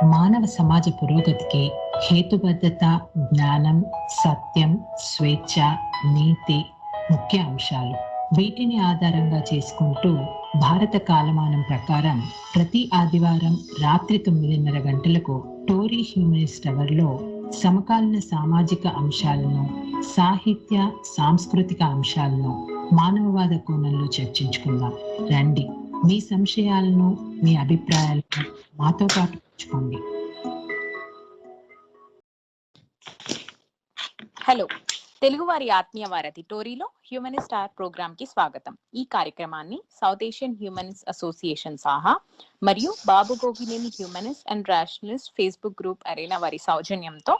మానవ సమాజ పురోగతికి హేతుబద్ధత, జ్ఞానం, సత్యం, స్వేచ్ఛ, నీతి ముఖ్య అంశాలు. వీటిని ఆధారంగా చేసుకుంటూ భారత కాలమానం ప్రకారం ప్రతి ఆదివారం రాత్రి 9:30 గంటలకు టోరీ హ్యూమనిస్ట్ అవర్లో సమకాలీన సామాజిక అంశాలను, సాహిత్య, సాంస్కృతిక అంశాలను మానవవాద కోణంలో చర్చించుకుందాం. రండి, మీ సంశయాలను, మీ అభిప్రాయాలను మాతో పాటు పంచుకోండి. హలో, తెలుగువారి ఆత్మీయ వారధి టోరీలో హ్యూమనిస్ట్ ఆర్ ప్రోగ్రామ్ కి స్వాగతం. ఈ కార్యక్రమాన్ని South Asian humanist association SAHA మరియు Babu Gogineni humanist and rationalist Facebook group arena వారి సౌజన్యంతో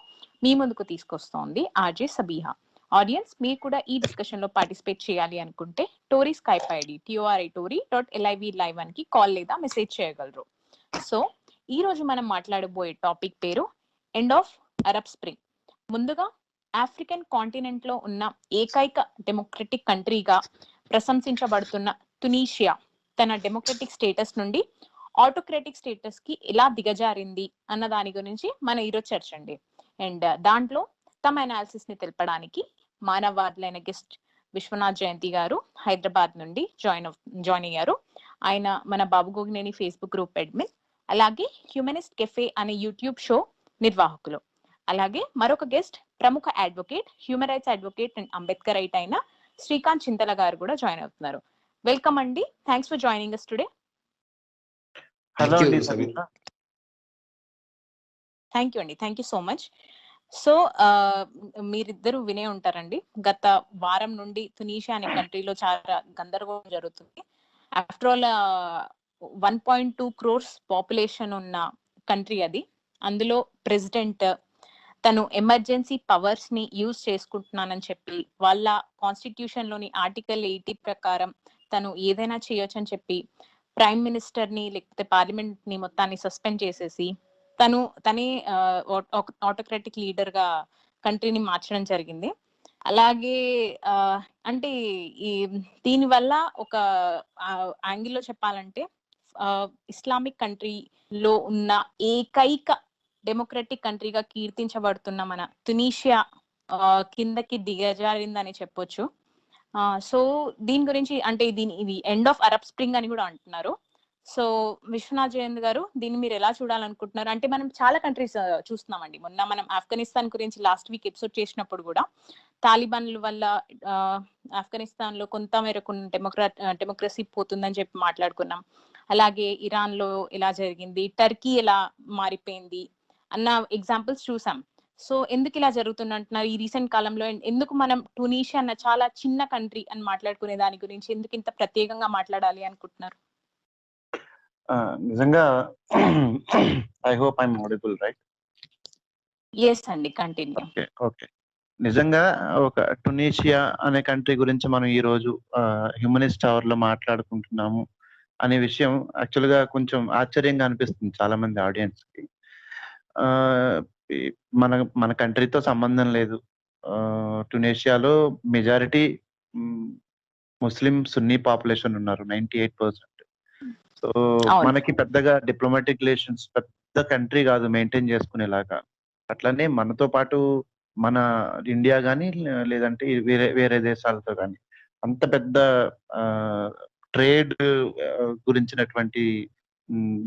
మీ ముందుకు తీసుకొస్తోంది ఆర్జే సబీహా. ఆడియన్స్, మీరు కూడా ఈ డిస్కషన్ లో పార్టిసిపేట్ చేయాలి అనుకుంటే టోరీ స్కైప్ ఐడి TORI.LIV-LIVE1 కి కాల్ లేదా మెసేజ్ చేయగలరు. సో ఈ రోజు మనం మాట్లాడబోయే టాపిక్ పేరు ఎండ్ ఆఫ్ అరబ్ స్ప్రింగ్. ముందుగా, ఆఫ్రికన్ కాంటినెంట్ లో ఉన్న ఏకైక డెమోక్రటిక్ కంట్రీగా ప్రశంసించబడుతున్న టునీషియా తన డెమోక్రటిక్ స్టేటస్ నుండి ఆటోక్రటిక్ స్టేటస్ కి ఎలా దిగజారింది అన్న దాని గురించి మన ఈరోజు చర్చ అండి. అండ్ దాంట్లో తమ అనాలిసిస్ ని తెలపడానికి మానవవాదులైన గెస్ట్ విశ్వనాథ్ జయంతి గారు హైదరాబాద్ నుండి జాయిన్ అయ్యారు. ఆయన మన బాబు గోగినేని ఫేస్బుక్ గ్రూప్ అడ్మిన్, అలాగే హ్యూమనిస్ట్ కెఫే అనే యూట్యూబ్ షో నిర్వాహకులు. అలాగే మరొక గెస్ట్ ప్రముఖ advocate, human rights advocate and Ambedkar right అయిన శ్రీకాంత్ చింతల గారు కూడా జాయిన్ అవుతున్నారు. వెల్కమ్ అండి, thanks for joining us today. Hello అండి. థ్యాంక్ యూ అండి, thank you so much. So మీరిద్దరు వినే ఉంటారండి, గత వారం నుండి తునీషియా అనే కంట్రీలో చాలా గందరగోళం జరుగుతుంది. ఆఫ్టర్ ఆల్ 1.2 crores పాపులేషన్ ఉన్న కంట్రీ అది. అందులో ప్రెసిడెంట్ తను ఎమర్జెన్సీ పవర్స్ ని యూజ్ చేసుకుంటున్నానని చెప్పి, వాళ్ళ కాన్స్టిట్యూషన్ లోని ఆర్టికల్ 80 ప్రకారం తను ఏదైనా చేయొచ్చు అని చెప్పి ప్రైమ్ మినిస్టర్ ని లేకపోతే పార్లమెంట్ ని మొత్తాన్ని సస్పెండ్ చేసేసి తనే ఆటోక్రటిక్ లీడర్ గా కంట్రీని మార్చడం జరిగింది. అలాగే అంటే ఈ దీని వల్ల ఒక యాంగిల్లో చెప్పాలంటే ఇస్లామిక్ కంట్రీలో ఉన్న ఏకైక డెమోక్రటిక్ కంట్రీగా కీర్తించబడుతున్న మన తునీషియా కిందకి దిగజారిందని చెప్పొచ్చు. సో దీని గురించి అంటే ఇది ఎండ్ ఆఫ్ అరబ్ స్ప్రింగ్ అని కూడా అంటున్నారు. సో విశ్వనాథ్ జయంత్ గారు, దీన్ని మీరు ఎలా చూడాలనుకుంటున్నారు? అంటే మనం చాలా కంట్రీస్ చూస్తున్నామండి. మొన్న మనం ఆఫ్ఘనిస్తాన్ గురించి లాస్ట్ వీక్ ఎపిసోడ్ చేసినప్పుడు కూడా తాలిబాన్ల వల్ల ఆఫ్ఘనిస్తాన్ లో కొంత మేరకు డెమోక్రసీ పోతుందని చెప్పి మాట్లాడుకున్నాం. అలాగే ఇరాన్ లో ఎలా జరిగింది, టర్కీ ఎలా మారిపోయింది అన్న ఎగ్జాంపుల్స్ చూసాం. సో ఎందుకు ఇలా జరుగుతుంది అంటున్నారు ఈ రీసెంట్ కాలంలో? ఎందుకు మనం టునీషియా అన్న చాలా చిన్న కంట్రీ అని మాట్లాడుకునే దాని గురించి ఎందుకు ఇంత ప్రత్యేకంగా మాట్లాడాలి అనుకుంటున్నారు? నిజంగా I hope I'm audible, right? yes అండి, కంటిన్యూ. ఓకే. నిజంగా ఒక టునీషియా అనే కంట్రీ గురించి మనం ఈ రోజు హ్యూమనిస్ట్ అవర్ లో మాట్లాడుకుంటున్నాము అనే విషయం యాక్చువల్ గా కొంచెం ఆశ్చర్యంగా అనిపిస్తుంది చాలా మంది ఆడియన్స్ కి. మన కంట్రీతో సంబంధం లేదు. టునీషియాలో మెజారిటీ ముస్లిం సున్నీ పాపులేషన్ ఉన్నారు, 98%. సో మనకి పెద్దగా డిప్లొమాటిక్ రిలేషన్స్ పెద్ద కంట్రీ కాదు మెయింటైన్ చేసుకునేలాగా. అట్లనే మనతో పాటు మన ఇండియా కానీ లేదంటే వేరే దేశాలతో కానీ అంత పెద్ద ట్రేడ్ గురించినటువంటి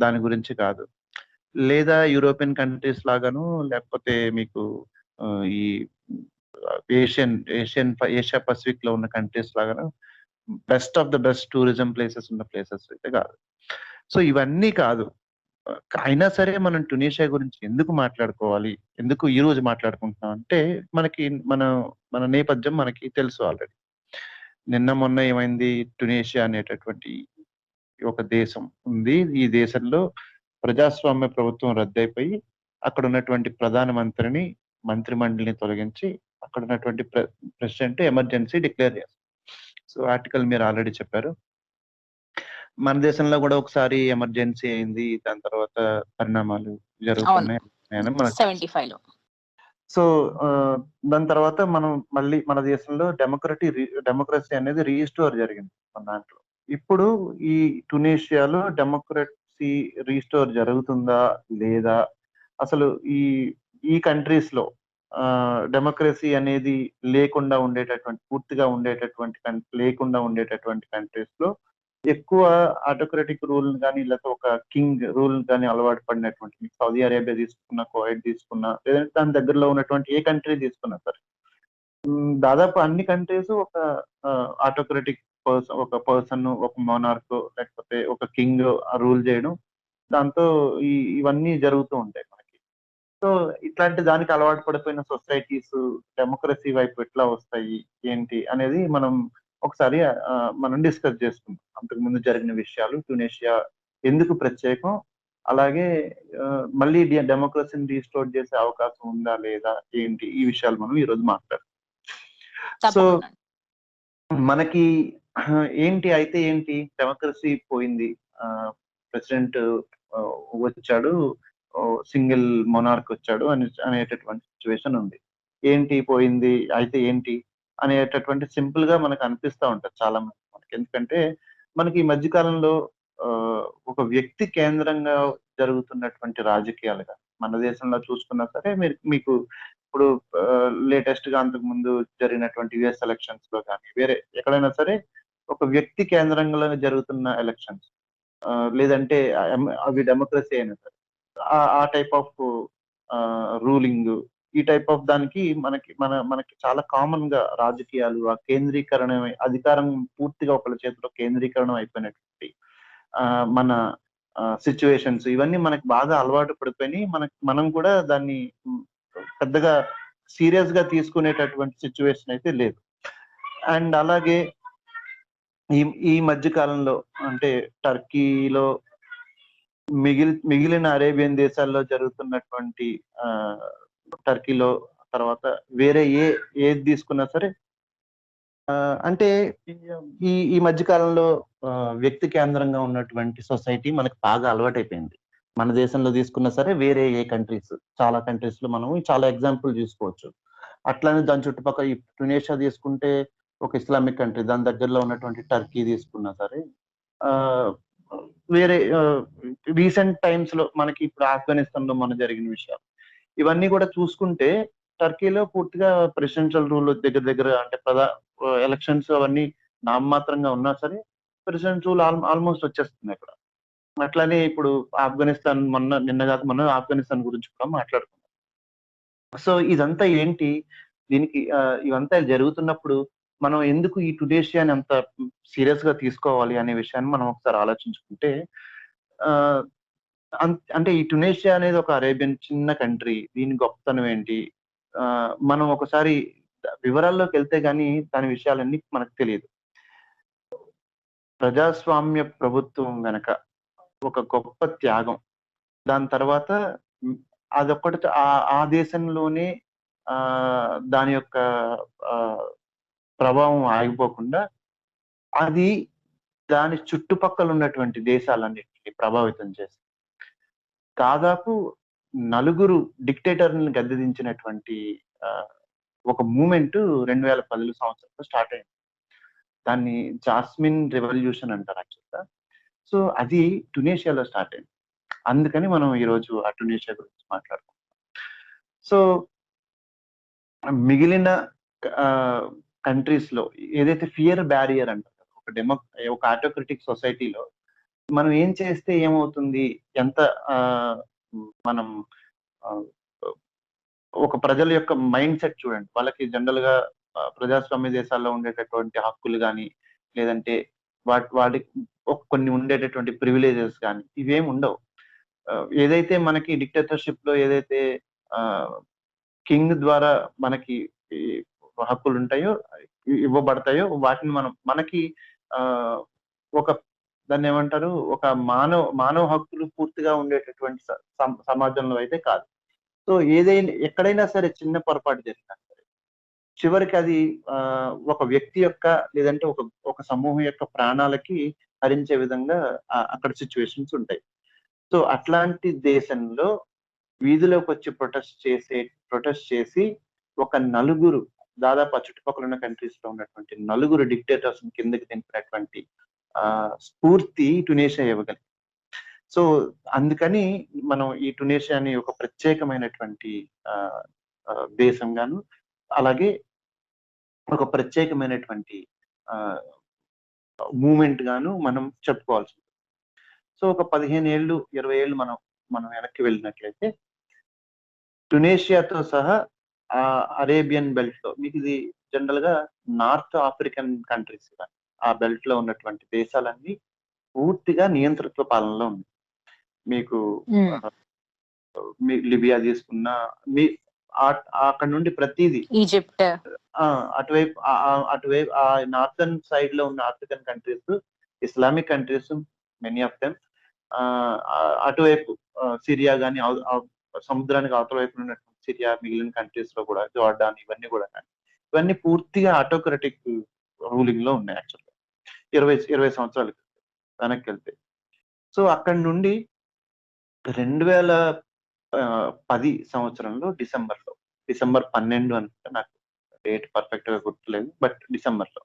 దాని గురించి కాదు. లేదా యూరోపియన్ కంట్రీస్ లాగాను, లేకపోతే మీకు ఈ ఏషియా పసిఫిక్ లో ఉన్న కంట్రీస్ లాగాను best of the best tourism places ఉన్న ప్లేసెస్ అయితే కాదు. సో ఇవన్నీ కాదు. అయినా సరే మనం టునీషియా గురించి ఎందుకు మాట్లాడుకోవాలి, ఎందుకు ఈ రోజు మాట్లాడుకుంటున్నాం అంటే మనకి మన నేపథ్యం మనకి తెలుసు ఆల్రెడీ. నిన్న మొన్న ఏమైంది, టునీషియా అనేటటువంటి ఒక దేశం ఉంది. ఈ దేశంలో ప్రజాస్వామ్య ప్రభుత్వం రద్దయిపోయి అక్కడ ఉన్నటువంటి ప్రధానమంత్రిని, మంత్రిమండలిని తొలగించి అక్కడ ఉన్నటువంటి ప్రెసిడెంట్ ఎమర్జెన్సీ డిక్లేర్ చేస్తారు. సో ఆర్టికల్ మీరు ఆల్రెడీ చెప్పారు. మన దేశంలో కూడా ఒకసారి ఎమర్జెన్సీ అయింది, దాని తర్వాత పరిణామాలు జరుగుతున్నాయి. సో దాని తర్వాత మనం మళ్ళీ మన దేశంలో డెమోక్రసీ అనేది రీస్టోర్ జరిగింది మన దాంట్లో. ఇప్పుడు ఈ టునీషియాలో డెమోక్రసీ రీస్టోర్ జరుగుతుందా లేదా అసలు ఈ ఈ కంట్రీస్ లో డెమోక్రసీ అనేది లేకుండా ఉండేటటువంటి పూర్తిగా ఉండేటటువంటి లేకుండా ఉండేటటువంటి కంట్రీస్ లో ఎక్కువ ఆటోక్రటిక్ రూల్ కానీ లేకపోతే ఒక కింగ్ రూల్ కానీ అలవాటు పడినటువంటి మీకు సౌదీ అరేబియా తీసుకున్నా, కువైట్ తీసుకున్నా, లేదంటే దాని దగ్గరలో ఉన్నటువంటి ఏ కంట్రీ తీసుకున్నా సరే దాదాపు అన్ని కంట్రీస్ ఒక ఆటోక్రటిక్ ఒక పర్సన్, ఒక మోనార్క్ లేకపోతే ఒక కింగ్ రూల్ చేయడం, దాంతో ఇవన్నీ జరుగుతూ ఉంటాయి మనకి. సో ఇట్లాంటి దానికి అలవాటు పడిపోయిన సొసైటీస్ డెమోక్రసీ వైపు ఎట్లా వస్తాయి ఏంటి అనేది మనం ఒకసారి మనం డిస్కస్ చేసుకుందాం. అంతకు ముందు జరిగిన విషయాలు, ట్యునీషియా ఎందుకు ప్రత్యేకం, అలాగే మళ్ళీ డెమోక్రసీని రీస్టోర్ చేసే అవకాశం ఉందా లేదా ఏంటి, ఈ విషయాలు మనం ఈ రోజు మాట్లాడతాం. సో తప్పకుండా. మనకి ఏంటి అయితే ఏంటి, డెమోక్రసీ పోయింది, ప్రెసిడెంట్ వచ్చాడు, సింగిల్ మొనార్క్ వచ్చాడు అనేటటువంటి సిచ్యువేషన్ ఉంది. ఏంటి పోయింది అయితే ఏంటి అనేటటువంటి సింపుల్ గా మనకు అనిపిస్తా ఉంటది చాలా మంది మనకి. ఎందుకంటే మనకి ఈ మధ్య కాలంలో ఒక వ్యక్తి కేంద్రంగా జరుగుతున్నటువంటి రాజకీయాలుగా మన దేశంలో చూసుకున్నా సరే, మీకు ఇప్పుడు లేటెస్ట్ గా అంతకు ముందు జరిగినటువంటి యుఎస్ ఎలక్షన్స్ లో కానీ వేరే ఎక్కడైనా సరే ఒక వ్యక్తి కేంద్రంగా జరుగుతున్న ఎలక్షన్స్, లేదంటే అవి డెమోక్రసీ అయినా సరే ఆ టైప్ ఆఫ్ రూలింగ్, ఈ టైప్ ఆఫ్ దానికి మనకి చాలా కామన్ గా రాజకీయాలు ఆ కేంద్రీకరణ, అధికారం పూర్తిగా ఒకళ్ళ చేతిలో కేంద్రీకరణం అయిపోయినటువంటి మన సిచ్యువేషన్స్ ఇవన్నీ మనకి బాగా అలవాటు పడిపోయినాయి. మనం కూడా దాన్ని పెద్దగా సీరియస్ గా తీసుకునేటటువంటి సిచ్యువేషన్ అయితే లేదు. అండ్ అలాగే ఈ మధ్య కాలంలో అంటే టర్కీలో మిగిలిన అరేబియన్ దేశాల్లో జరుగుతున్నటువంటి టర్కీలో తర్వాత వేరే ఏది తీసుకున్నా సరే అంటే ఈ మధ్య కాలంలో వ్యక్తి కేంద్రంగా ఉన్నటువంటి సొసైటీ మనకు బాగా అలవాటైపోయింది. మన దేశంలో తీసుకున్నా సరే వేరే ఏ కంట్రీస్, చాలా కంట్రీస్ లో మనం చాలా ఎగ్జాంపుల్ చూసుకోవచ్చు. అట్లానే దాని చుట్టుపక్కల ఈ ట్యునీషియా తీసుకుంటే ఒక ఇస్లామిక్ కంట్రీ, దాని దగ్గరలో ఉన్నటువంటి టర్కీ తీసుకున్నా సరే, వేరే రీసెంట్ టైమ్స్ లో మనకి ఇప్పుడు ఆఫ్ఘనిస్తాన్ లో మన జరిగిన విషయాలు ఇవన్నీ కూడా చూసుకుంటే టర్కీలో పూర్తిగా ప్రెసిడెన్షియల్ రూల్ దగ్గర అంటే ఎలక్షన్స్ అవన్నీ నామమాత్రంగా ఉన్నా సరే ప్రెసిడెంట్ రూల్ ఆల్మోస్ట్ వచ్చేస్తుంది అక్కడ. అట్లానే ఇప్పుడు ఆఫ్ఘనిస్తాన్ నిన్న ఆఫ్ఘనిస్తాన్ గురించి కూడా మాట్లాడుకున్నాం. సో ఇదంతా ఏంటి, దీనికి ఇవంతా జరుగుతున్నప్పుడు మనం ఎందుకు ఈ ట్యునీషియాని అంత సీరియస్ గా తీసుకోవాలి అనే విషయాన్ని మనం ఒకసారి ఆలోచించుకుంటే, అంటే ఈ ట్యునీషియా అనేది ఒక అరేబియన్ చిన్న కంట్రీ, దీని గొప్పతనం ఏంటి, మనం ఒకసారి వివరాల్లోకి వెళ్తే గానీ దాని విషయాలన్నీ మనకు తెలియదు. ప్రజాస్వామ్య ప్రభుత్వం వెనక ఒక గొప్ప త్యాగం, దాని తర్వాత అదొక్కటి ఆ దేశంలోనే దాని యొక్క ప్రభావం ఆగిపోకుండా అది దాని చుట్టుపక్కల ఉన్నటువంటి దేశాలన్నిటిని ప్రభావితం చేసింది. దాదాపు 4 డిక్టేటర్లను గద్దెదించినటువంటి ఒక మూమెంట్ 2010 సంవత్సరంలో స్టార్ట్ అయింది. దాన్ని జాస్మిన్ రెవల్యూషన్ అంటారు యాక్చువల్గా. సో అది ట్యునీషియాలో స్టార్ట్ అయింది. అందుకని మనం ఈరోజు ఆ ట్యునీషియా గురించి మాట్లాడుకుంటాం. సో మిగిలిన కంట్రీస్ లో ఏదైతే ఫియర్ బ్యారియర్ అంటారు, ఒక ఆటోక్రటిక్ సొసైటీలో మనం ఏం చేస్తే ఏమవుతుంది, ఎంత మనం ఒక ప్రజల యొక్క మైండ్ సెట్ చూడండి. వాళ్ళకి జనరల్ గా ప్రజాస్వామ్య దేశాల్లో ఉండేటటువంటి హక్కులు కానీ, లేదంటే వాటికి కొన్ని ఉండేటటువంటి ప్రివిలేజెస్ కానీ ఇవేమి ఉండవు. ఏదైతే మనకి డిక్టేటర్షిప్ లో ఏదైతే కింగ్ ద్వారా మనకి హక్కులు ఉంటాయో, ఇవ్వబడతాయో, వాటిని మనకి ఒక దాన్ని ఏమంటారు, ఒక మానవ హక్కులు పూర్తిగా ఉండేటటువంటి సమాజంలో అయితే కాదు. సో ఎక్కడైనా సరే చిన్న పొరపాటు జరిగినా సరే చివరికి అది ఒక వ్యక్తి యొక్క లేదంటే ఒక సమూహం యొక్క ప్రాణాలకి హరించే విధంగా అక్కడ సిచ్యువేషన్స్ ఉంటాయి. సో అట్లాంటి దేశంలో వీధిలోకి వచ్చి ప్రొటెస్ట్ చేసి ఒక నలుగురు, దాదాపు చుట్టుపక్కల ఉన్న కంట్రీస్ లో ఉన్నటువంటి 4 డిక్టేటర్స్ కిందకి దింపినటువంటి స్ఫూర్తి ట్యునీషియా ఇవ్వగలిగింది. సో అందుకని మనం ఈ టునేషియాని ఒక ప్రత్యేకమైనటువంటి దేశంగాను, అలాగే ఒక ప్రత్యేకమైనటువంటి మూమెంట్ గాను మనం చెప్పుకోవాల్సి ఉంటుంది. సో ఒక 15 ఏళ్ళు 20 ఏళ్ళు మనం వెనక్కి వెళ్ళినట్లయితే టునేషియాతో సహా అరేబియన్ బెల్ట్ లో, మీకు ఇది జనరల్ గా నార్త్ ఆఫ్రికన్ కంట్రీస్, ఆ బెల్ట్ లో ఉన్నటువంటి దేశాలన్నీ పూర్తిగా నియంతృత్వ పాలనలో ఉంది. మీకు లిబియా తీసుకున్నా, మీ అక్కడ నుండి ప్రతిదీ, ఈజిప్ట్, అటువైపు ఆ నార్థన్ సైడ్ లో ఉన్న African countries, Islamic countries many of them, అటువైపు సిరియా గానీ, సముద్రానికి అవతల వైపు ఉన్నటువంటి సిరియా, మిగిలిన కంట్రీస్ లో కూడా జోర్డాన్, ఇవన్నీ కూడా ఇవన్నీ పూర్తిగా ఆటోక్రటిక్ రూలింగ్ లో ఉన్నాయి యాక్చువల్గా 20 సంవత్సరాలు వెనక్కి వెళ్తే. సో అక్కడి నుండి 2010 సంవత్సరంలో డిసెంబర్ 12 అనుకుంటే, నాకు డేట్ పర్ఫెక్ట్ గా గుర్తులేదు, బట్ డిసెంబర్ లో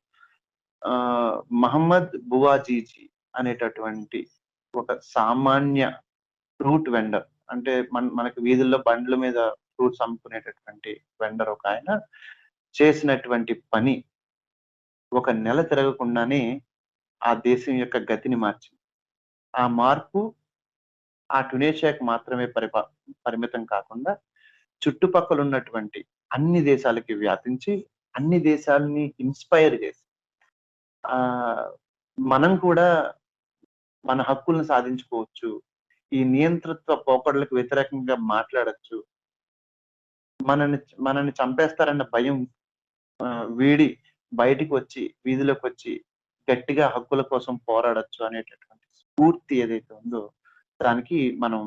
మహమ్మద్ బువాజీజీ అనేటటువంటి ఒక సామాన్య ఫ్రూట్ వెండర్, అంటే మనకి వీధుల్లో బండ్ల మీద ఫ్రూట్స్ అమ్ముకునేటటువంటి వెండర్ ఒక ఆయన చేసినటువంటి పని 1 నెల తిరగకుండానే ఆ దేశం యొక్క గతిని మార్చింది. ఆ మార్పు ఆ టునేషియాకి మాత్రమే పరిమితం కాకుండా చుట్టుపక్కల ఉన్నటువంటి అన్ని దేశాలకి వ్యాపించి అన్ని దేశాలని ఇన్స్పైర్ చేసి మనం కూడా మన హక్కులను సాధించుకోవచ్చు, ఈ నియంతృత్వ పోకడలకు వ్యతిరేకంగా మాట్లాడచ్చు, మనల్ని చంపేస్తారన్న భయం వీడి బయటికి వచ్చి వీధిలోకి వచ్చి గట్టిగా హక్కుల కోసం పోరాడచ్చు అనేటటువంటి స్ఫూర్తి ఏదైతే ఉందో దానికి మనం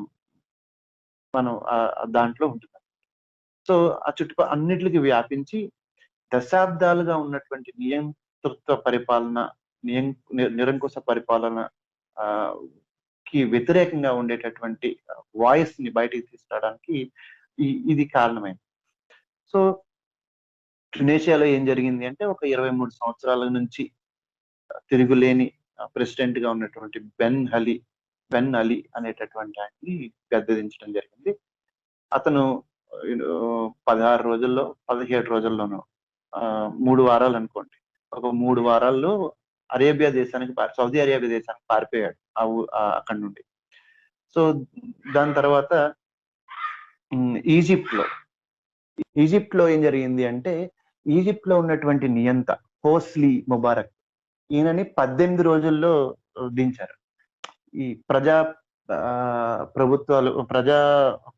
దాంట్లో ఉంటుంది. సో ఆ అన్నిటికి వ్యాపించి దశాబ్దాలుగా ఉన్నటువంటి నియంతృత్వ పరిపాలన, నిరంకుశ పరిపాలన కి వ్యతిరేకంగా ఉండేటటువంటి వాయిస్ ని బయటికి తీసుకురావడానికి ఇది కారణమైంది. సో టునేషియాలో ఏం జరిగింది అంటే, ఒక 23 సంవత్సరాల నుంచి తిరుగులేని ప్రెసిడెంట్ గా ఉన్నటువంటి బెన్ అలీ అనేటటువంటి ఆయన్ని గద్దెదించడం జరిగింది. అతను 16 రోజుల్లో 17 రోజుల్లోనూ 3 వారాలు అనుకోండి, ఒక 3 వారాల్లో అరేబియా దేశానికి సౌదీ అరేబియా దేశానికి పారిపోయాడు అక్కడి నుండి. సో దాని తర్వాత ఈజిప్ట్ లో ఏం జరిగింది అంటే, ఈజిప్ట్ లో ఉన్నటువంటి నియంత హోస్లీ ముబారక్ ఈయనని 18 రోజుల్లో దించారు. ఈ ప్రజా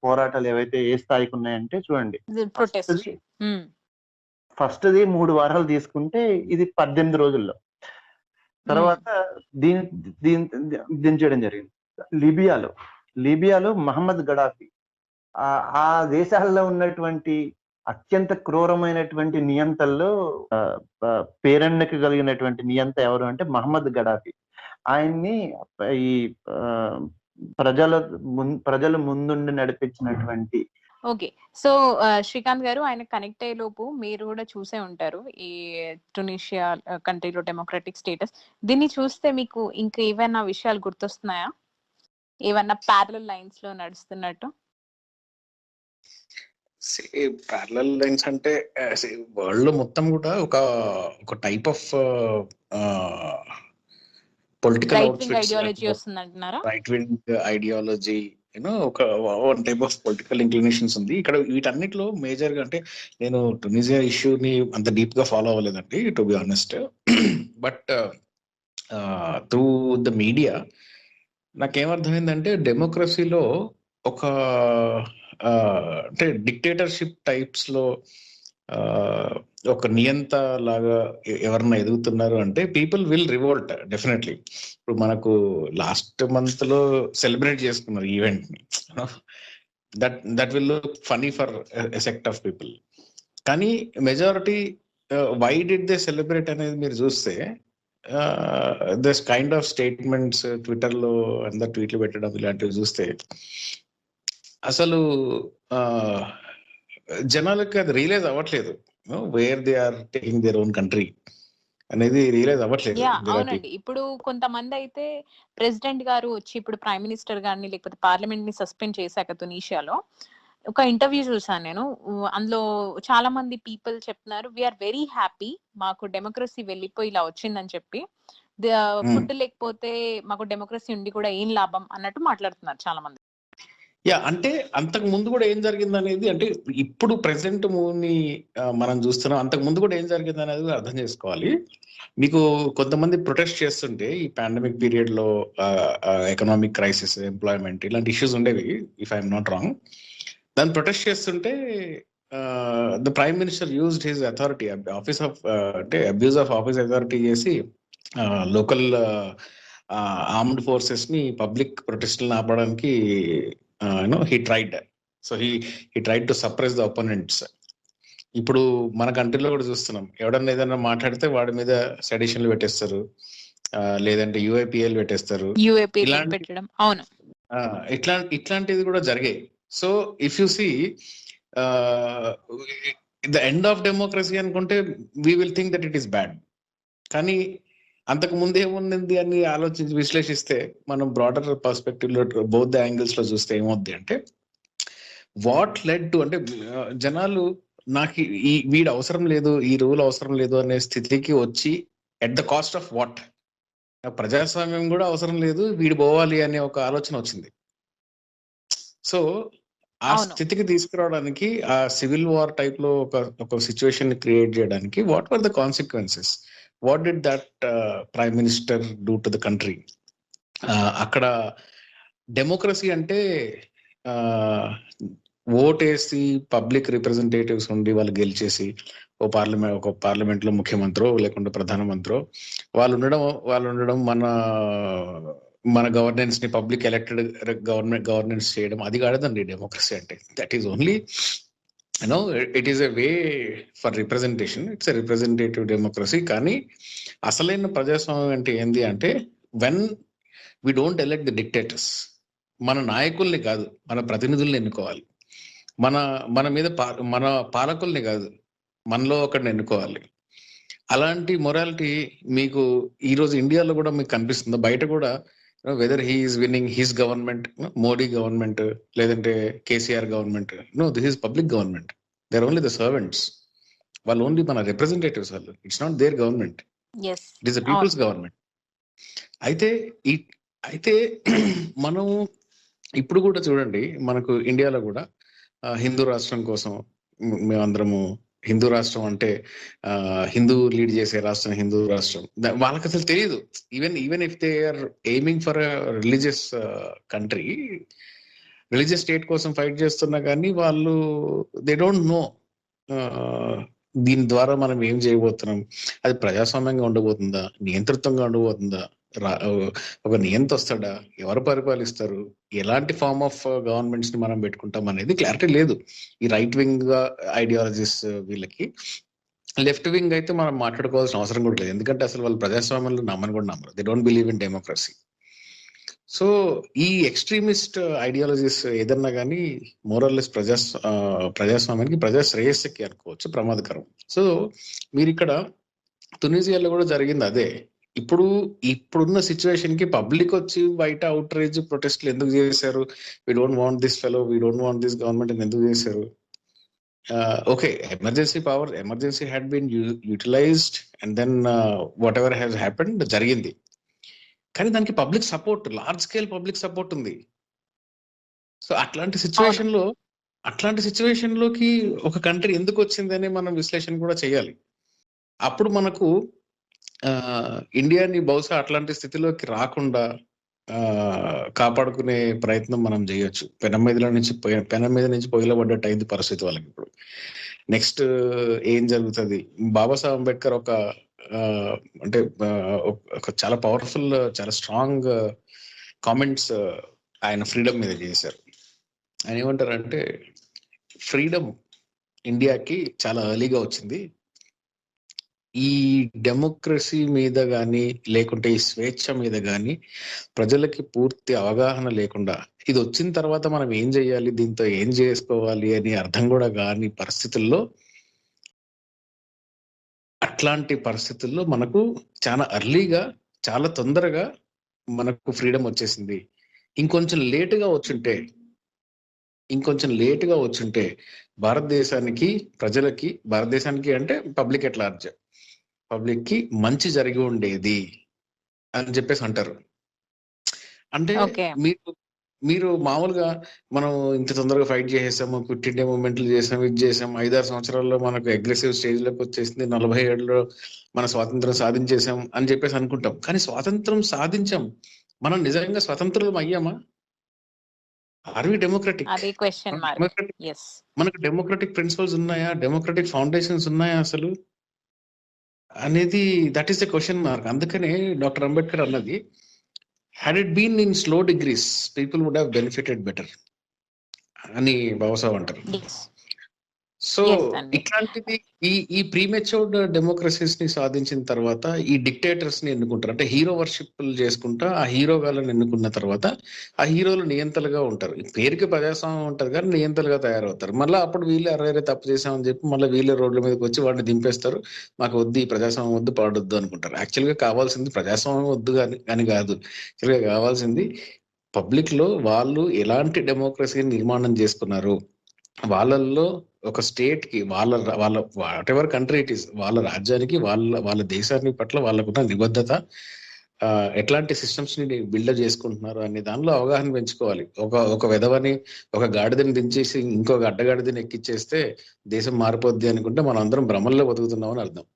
పోరాటాలు ఏవైతే ఏ స్థాయికి ఉన్నాయంటే చూడండి, ఫస్ట్ది 3 వారాలు తీసుకుంటే ఇది 18 రోజుల్లో, తర్వాత దించడం జరిగింది. లిబియాలో మహమ్మద్ గడాఫీ, ఆ దేశాల్లో ఉన్నటువంటి అత్యంత క్రూరమైనటువంటి నియంతల్లో పేరెన్నకి కలిగినటువంటి నియంత ఎవరు అంటే మహమ్మద్ గడాఫీ. ఆయన్ని ఈ ప్రజల ముందుండి నడిపించినటువంటి. ఓకే, సో శ్రీకాంత్ గారు, ఆయన కనెక్ట్ అయ్యే లోపు మీరు కూడా చూసే ఉంటారు ఈ టునీషియా కంట్రీలో డెమోక్రటిక్ స్టేటస్. దీన్ని చూస్తే మీకు ఇంకా ఏమైనా విషయాలు గుర్తొస్తున్నాయా, ఏమన్నా ప్యారలల్ లైన్స్ లో నడుస్తున్నట్టు? ప్యారలల్ లైన్స్ అంటే వరల్డ్ లో మొత్తం కూడా ఒక టైప్ ఆఫ్ పొలిటికల్ ఐడియాలజీ వస్తుంది అంటున్నారా? రైట్ వింగ్ ఐడియాలజీ, ఒక one type of political inclinations ఉంది ఇక్కడ. వీటన్నిటిలో మేజర్ గా అంటే, నేను టునీషియా ఇష్యూని అంత డీప్ గా ఫాలో అవ్వలేదండి to be honest, but through the media నాకేమర్థమైందంటే, డెమోక్రసీలో ఒక అంటే డిక్టేటర్షిప్ టైప్స్ లో ఒక నియంత లాగా ఎవరన్నా ఎదుగుతున్నారు అంటే పీపుల్ విల్ రివోల్ట్ డెఫినెట్లీ. ఇప్పుడు మనకు లాస్ట్ మంత్ లో సెలబ్రేట్ చేసుకున్నారు ఈవెంట్ ని, that will look funny for a sect of people. కానీ majority why did they celebrate అనేది మీరు చూస్తే, this kind of statements Twitter లో అందరు ట్వీట్లు పెట్టడం ఇలాంటివి చూస్తే అసలు జనాలకి అది రియలైజ్ అవ్వట్లేదు where they are taking their own country. అనేది రియలైజ్ అవ్వట్లేదు. యా There are అవునండి. ఇప్పుడు కొంతమంది అయితే ప్రెసిడెంట్ గారు వచ్చి ఇప్పుడు ప్రైమ్ మినిస్టర్ గారిని లేకపోతే పార్లమెంట్ ని సస్పెండ్ చేశాక తునీషియాలో ఒక ఇంటర్వ్యూ చూసాను నేను. అందులో చాలా మంది పీపుల్ చెప్తున్నారు వీఆర్ వెరీ హ్యాపీ, మాకు డెమోక్రసీ వెళ్ళిపోయి ఇలా వచ్చిందని చెప్పి. ఫుడ్ లేకపోతే మాకు డెమోక్రసీ ఉండి కూడా ఏం లాభం అన్నట్టు మాట్లాడుతున్నారు చాలా మంది. యా అంటే అంతకు ముందు కూడా ఏం జరిగింది అనేది, అంటే ఇప్పుడు ప్రెసెంట్ మూవ్ని మనం చూస్తున్నాం, అంతకు ముందు కూడా ఏం జరిగింది అనేది కూడా అర్థం చేసుకోవాలి. మీకు కొంతమంది ప్రొటెస్ట్ చేస్తుంటే ఈ పాండమిక్ పీరియడ్ లో ఎకనామిక్ క్రైసిస్, ఎంప్లాయ్మెంట్ ఇలాంటి ఇష్యూస్ ఉండేవి, ఇఫ్ ఐఎమ్ నాట్ రాంగ్. దాన్ని ప్రొటెస్ట్ చేస్తుంటే the prime minister used his authority, office of అంటే అబ్యూజ్ ఆఫ్ ఆఫీస్ అథారిటీ చేసి లోకల్ ఆర్మ్డ్ ఫోర్సెస్ ని పబ్లిక్ ప్రొటెస్ట్లను ఆపడానికి he tried. So he tried to suppress the opponents. ఇప్పుడు మన కంట్రీలో కూడా చూస్తున్నాం, ఎవడన్నా ఏదన్నా మాట్లాడితే వాడి మీద సెడిషన్లు పెట్టేస్తారు, లేదంటే యూఏపీఎల్ పెట్టేస్తారు. పెట్టడం అవును, ఇట్లాంటిది కూడా జరిగాయి. So if you see the end of democracy అనుకుంటే we will think that it is bad. కానీ అంతకు ముందు ఏముంది అని ఆలోచించి విశ్లేషిస్తే మనం బ్రాడర్ పర్స్పెక్టివ్ లో బౌత్ ద యాంగిల్స్ లో చూస్తే ఏమవుద్ది అంటే, వాట్ లెడ్ టు అంటే జనాలు నాకు వీడు అవసరం లేదు, ఈ రూల్ అవసరం లేదు అనే స్థితికి వచ్చి at the cost of what, ప్రజాస్వామ్యం కూడా అవసరం లేదు, వీడు పోవాలి అనే ఒక ఆలోచన వచ్చింది. సో ఆ స్థితికి తీసుకురావడానికి, ఆ సివిల్ వార్ టైప్ లో ఒక సిచ్యువేషన్ ని క్రియేట్ చేయడానికి, what were the consequences, what did that prime minister do to the country? అక్కడ డెమోక్రసీ అంటే ఓటేసి పబ్లిక్ రిప్రజెంటేటివ్స్ ఉండి వాళ్ళు గెలిచేసి ఒక పార్లమెంట్ లో ముఖ్యమంత్రో లేకుంటే ప్రధానమంత్రో వాళ్ళు ఉండడం మన గవర్నెన్స్ ని పబ్లిక్ ఎలక్టెడ్ గవర్నెన్స్ చేయడం, అది కాదండి డెమోక్రసీ అంటే. That is only it is a way for representation, it's a representative democracy. కానీ అసలైన ప్రజాస్వామ్యం అంటే ఏంది అంటే, when we don't elect the dictators, మన నాయకుల్ని కాదు మన ప్రతినిధుల్ని ఎన్నుకోవాలి, మన పాలకుల్ని కాదు మనలో ఒకరిని ఎన్నుకోవాలి. అలాంటి మొరాలిటీ మీకు ఈరోజు ఇండియాలో కూడా మీకు కనిపిస్తుంది. బయట కూడా whether he is winning his government, Modi government లేదంటే KCR government, no this is public government, they are only the servants, వాళ్ళు ఓన్లీ మన రిప్రజెంటేటివ్స్, వాళ్ళు it's not their government, it is the people's government. అయితే మనం ఇప్పుడు కూడా చూడండి, మనకు ఇండియాలో కూడా హిందూ రాష్ట్రం కోసం మేమందరము, హిందూ రాష్ట్రం అంటే హిందూ లీడ్ చేసే రాష్ట్రం హిందూ రాష్ట్రం, వాళ్ళకి అసలు తెలియదు. Even if they are aiming for religious country, religious state కోసం ఫైట్ చేస్తున్నా కానీ వాళ్ళు దే డోంట్ నో దీని ద్వారా మనం ఏం చేయబోతున్నాం, అది ప్రజాస్వామ్యంగా ఉండబోతుందా, నియంతృత్వంగా ఉండబోతుందా, ఒక నియంత వస్తాడా, ఎవరు పరిపాలిస్తారు, ఎలాంటి ఫార్మ్ ఆఫ్ గవర్నమెంట్స్ ని మనం పెట్టుకుంటాం అనేది క్లారిటీ లేదు ఈ రైట్ వింగ్ ఐడియాలజీస్ వీళ్ళకి. లెఫ్ట్ వింగ్ అయితే మనం మాట్లాడుకోవాల్సిన అవసరం కూడా లేదు, ఎందుకంటే అసలు వాళ్ళు ప్రజాస్వామ్యంలో నమ్మని కూడా నమ్మరు, they don't believe in democracy. So ఈ ఎక్స్ట్రీమిస్ట్ ఐడియాలజీస్ ఏదన్నా కానీ మోరల్లెస్ ప్రజాస్వామ్యానికి, ప్రజా శ్రేయస్సుకి అనుకోవచ్చు ప్రమాదకరం. సో మీరు ఇక్కడ తునీజియాలో కూడా జరిగింది అదే. ఇప్పుడున్న సిచ్యువేషన్ కి పబ్లిక్ వచ్చి బయట అవుట్ రేజ్ ప్రొటెస్ట్లు ఎందుకు చేశారు, we don't want this fellow, we don't want this government ఎందుకు చేశారు? Okay, emergency had been utilised and then whatever has happened జరిగింది. కానీ దానికి public support, large scale public support ఉంది. సో అట్లాంటి సిచ్యువేషన్ లోకి ఒక కంట్రీ ఎందుకు వచ్చిందని మనం విశ్లేషణ కూడా చేయాలి. అప్పుడు మనకు ఇండియాని బహుశా అట్లాంటి స్థితిలోకి రాకుండా కాపాడుకునే ప్రయత్నం మనం చేయొచ్చు. పెనం మీద నుంచి పొయ్యిలో పడ్డట్టు అయింది పరిస్థితి వాళ్ళకి. ఇప్పుడు నెక్స్ట్ ఏం జరుగుతుంది? బాబాసాహెబ్ అంబేద్కర్ అంటే ఒక చాలా పవర్ఫుల్, చాలా స్ట్రాంగ్ కామెంట్స్ ఆయన ఫ్రీడమ్ మీద చేశారు. ఆయన ఏమంటారంటే, ఫ్రీడమ్ ఇండియాకి చాలా ఎర్లీగా వచ్చింది, ఈ డెమోక్రసీ మీద కానీ లేకుంటే ఈ స్వేచ్ఛ మీద కానీ ప్రజలకి పూర్తి అవగాహన లేకుండా, ఇది వచ్చిన తర్వాత మనం ఏం చేయాలి, దీంతో ఏం చేసుకోవాలి అని అర్థం కూడా కాని పరిస్థితుల్లో అట్లాంటి పరిస్థితుల్లో మనకు చాలా అర్లీగా, చాలా తొందరగా మనకు ఫ్రీడమ్ వచ్చేసింది. ఇంకొంచెం లేటుగా వచ్చుంటే భారతదేశానికి, ప్రజలకి, భారతదేశానికి అంటే పబ్లిక్ ఎట్ లార్జ్, పబ్లిక్ కి మంచి జరిగి ఉండేది అని చెప్పేసి అంటారు. అంటే ఓకే. మీరు మామూలుగా మనం ఇంత తొందరగా ఫైట్ చేసేసాము, క్విట్ ఇండియా మూవ్మెంట్లు చేసాం, ఇది చేసాం, 5-6 సంవత్సరాల్లో మనకు అగ్రెసివ్ స్టేజ్ లోకి వచ్చేసింది, 40 ఏళ్ళలో మన స్వాతంత్రం సాధించేసాం అని చెప్పేసి అనుకుంటాం. కానీ స్వాతంత్రం సాధించాం, మనం నిజంగా స్వతంత్రం అయ్యామా? Are we democratic? అది క్వశ్చన్ మార్క్. ఎస్. మనకు డెమోక్రటిక్ ప్రిన్సిపల్స్ ఉన్నాయా? డెమోక్రటిక్ ఫౌండేషన్స్ ఉన్నాయా అసలు అనేది that is the question mark. అందుకనే డాక్టర్ అంబేద్కర్ అన్నది, had it been in slow degrees, people would have benefited better అని బాబాసాహెబ్ అంటారు. ఎస్. సో Yes అండి. ఇట్లాంటిది ఈ ప్రీమెచ్యూర్డ్ డెమోక్రసీస్ ని సాధించిన తర్వాత ఈ డిక్టేటర్స్ ని ఎన్నుకుంటారు. అంటే హీరో వర్షిప్ చేసుకుంటా ఆ హీరో గాళ్ళని ఎన్నుకున్న తర్వాత ఆ హీరోలు నియంతలుగా ఉంటారు. పేరుకి ప్రజాస్వామ్యం ఉంటది కానీ నియంతలుగా తయారవుతారు. మళ్ళీ అప్పుడు వీళ్ళు అరే తప్పు చేసామని చెప్పి మళ్ళీ వీళ్ళే రోడ్ల మీదకి వచ్చి వాడిని దింపేస్తారు. మాకు వద్దు, ఈ ప్రజాస్వామ్యం వద్దు, పాడొద్దు అనుకుంటారు. యాక్చువల్ గా కావాల్సింది ప్రజాస్వామ్యం వద్దు అని కాదు. యాక్చువల్ గా కావాల్సింది పబ్లిక్ లో వాళ్ళు ఎలాంటి డెమోక్రసీని నిర్మాణం చేసుకున్నారు, వాళ్ళల్లో ఒక స్టేట్ కి వాళ్ళ what ever country it is, వాళ్ళ రాజ్యానికి, వాళ్ళ దేశాన్ని పట్ల వాళ్ళకున్న నిబద్ధత, ఎట్లాంటి సిస్టమ్స్ ని బిల్డప్ చేసుకుంటున్నారు అనే దానిలో అవగాహన పెంచుకోవాలి. ఒక విధవని, ఒక గాడిదని దించేసి ఇంకొక అడ్డగాడిదని ఎక్కిచ్చేస్తే దేశం మారిపోద్ది అనుకుంటే మనం అందరం భ్రమల్లో బతుకుతున్నాం అని అర్థం.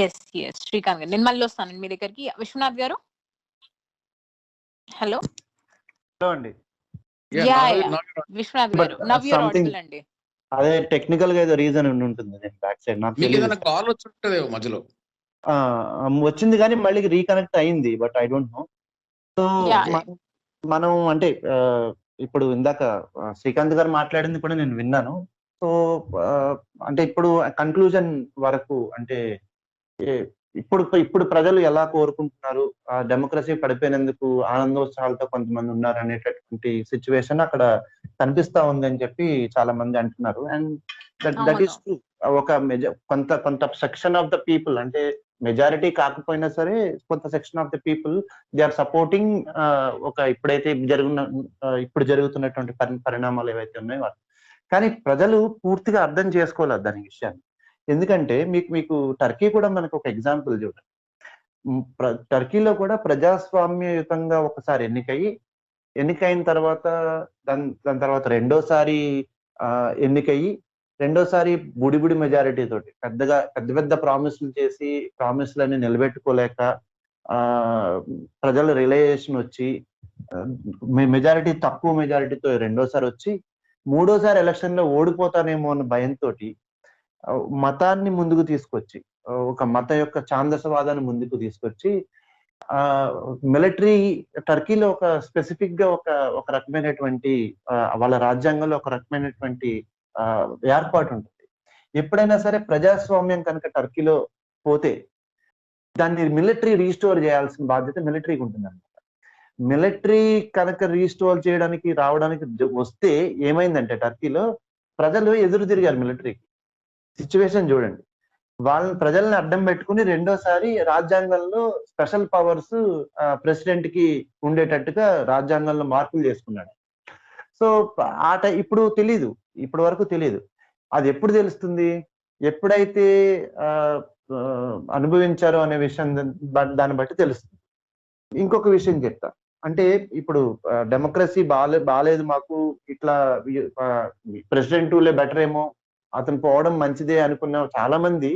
ఎస్ ఎస్ శ్రీకాంత్ గారు, నేను మళ్ళీ వస్తాను మీ దగ్గరికి. విశ్వనాథ్ గారు, హలో. అండి. విశ్వనాథ్ గారు, నవ్ యూర్ ఆడిబుల్ అండి. అదే టెక్నికల్ గా ఏదో రీజన్ ఉంటుంది నేను బ్యాక్ సైడ్, నాకు మీకు ఏదైనా కాల్ వచ్చి ఉంటుందేమో మధ్యలో. వచ్చింది కానీ మళ్ళీ రీకనెక్ట్ అయింది, but I don't know. So మనం అంటే ఇప్పుడు ఇందాక శ్రీకాంత్ గారు మాట్లాడింది కూడా నేను విన్నాను. సో అంటే ఇప్పుడు కన్క్లూజన్ వరకు అంటే ఇప్పుడు ప్రజలు ఎలా కోరుకుంటున్నారు, డెమోక్రసీ పడిపోయినందుకు ఆనందోత్సాహాలతో కొంతమంది ఉన్నారు అనేటటువంటి సిచ్యువేషన్ అక్కడ కనిపిస్తా ఉందని చెప్పి చాలా మంది అంటున్నారు. And that is true. ఒక కొంత సెక్షన్ ఆఫ్ ద పీపుల్, అంటే మెజారిటీ కాకపోయినా సరే కొంత section of the people they are supporting ఇప్పుడు జరుగుతున్నటువంటి పరిణామాలు ఏవైతే ఉన్నాయో. కానీ ప్రజలు పూర్తిగా అర్థం చేసుకోలేదు దాని విషయాన్ని. ఎందుకంటే మీకు టర్కీ కూడా మనకు ఒక ఎగ్జాంపుల్ చూడండి. టర్కీలో కూడా ప్రజాస్వామ్యయుతంగా ఒకసారి ఎన్నికైన తర్వాత దాని తర్వాత రెండోసారి ఎన్నికయ్యి రెండోసారి బుడిబుడి మెజారిటీ తోటి పెద్ద ప్రామిస్లు చేసి ప్రామిస్లని నిలబెట్టుకోలేక ప్రజల రిలైజేషన్ వచ్చి మెజారిటీ తక్కువ మెజారిటీతో రెండోసారి వచ్చి మూడోసారి ఎలక్షన్ లో ఓడిపోతానేమో అన్న భయంతో మతాన్ని ముందుకు తీసుకొచ్చి, ఒక మత యొక్క ఛాందసవాదాన్ని ముందుకు తీసుకొచ్చి మిలిటరీ టర్కీలో ఒక స్పెసిఫిక్ గా ఒక రకమైనటువంటి వాళ్ళ రాజ్యాంగంలో ఒక రకమైనటువంటి ఏర్పాటు ఉంటుంది. ఎప్పుడైనా సరే ప్రజాస్వామ్యం కనుక టర్కీలో పోతే దాన్ని మిలిటరీ రీస్టోర్ చేయాల్సిన బాధ్యత మిలిటరీకి ఉంటుంది అనమాట. మిలిటరీ కనుక రీస్టోర్ చేయడానికి రావడానికి వస్తే ఏమైందంటే టర్కీలో ప్రజలు ఎదురు తిరిగారు మిలిటరీకి. సిచ్యువేషన్ చూడండి. ప్రజల్ని అడ్డం పెట్టుకుని రెండోసారి రాజ్యాంగంలో స్పెషల్ పవర్స్ ప్రెసిడెంట్ కి ఉండేటట్టుగా రాజ్యాంగంలో మార్పులు చేసుకున్నాడు. సో ఇప్పుడు తెలీదు, ఇప్పటి వరకు తెలియదు. అది ఎప్పుడు తెలుస్తుంది? ఎప్పుడైతే అనుభవించారో అనే విషయం దాన్ని బట్టి తెలుస్తుంది. ఇంకొక విషయం చెప్తా, అంటే ఇప్పుడు డెమోక్రసీ బాలేదు మాకు, ఇట్లా ప్రెసిడెంట్ బెటర్ ఏమో, అతను పోవడం మంచిదే అనుకున్న చాలా మంది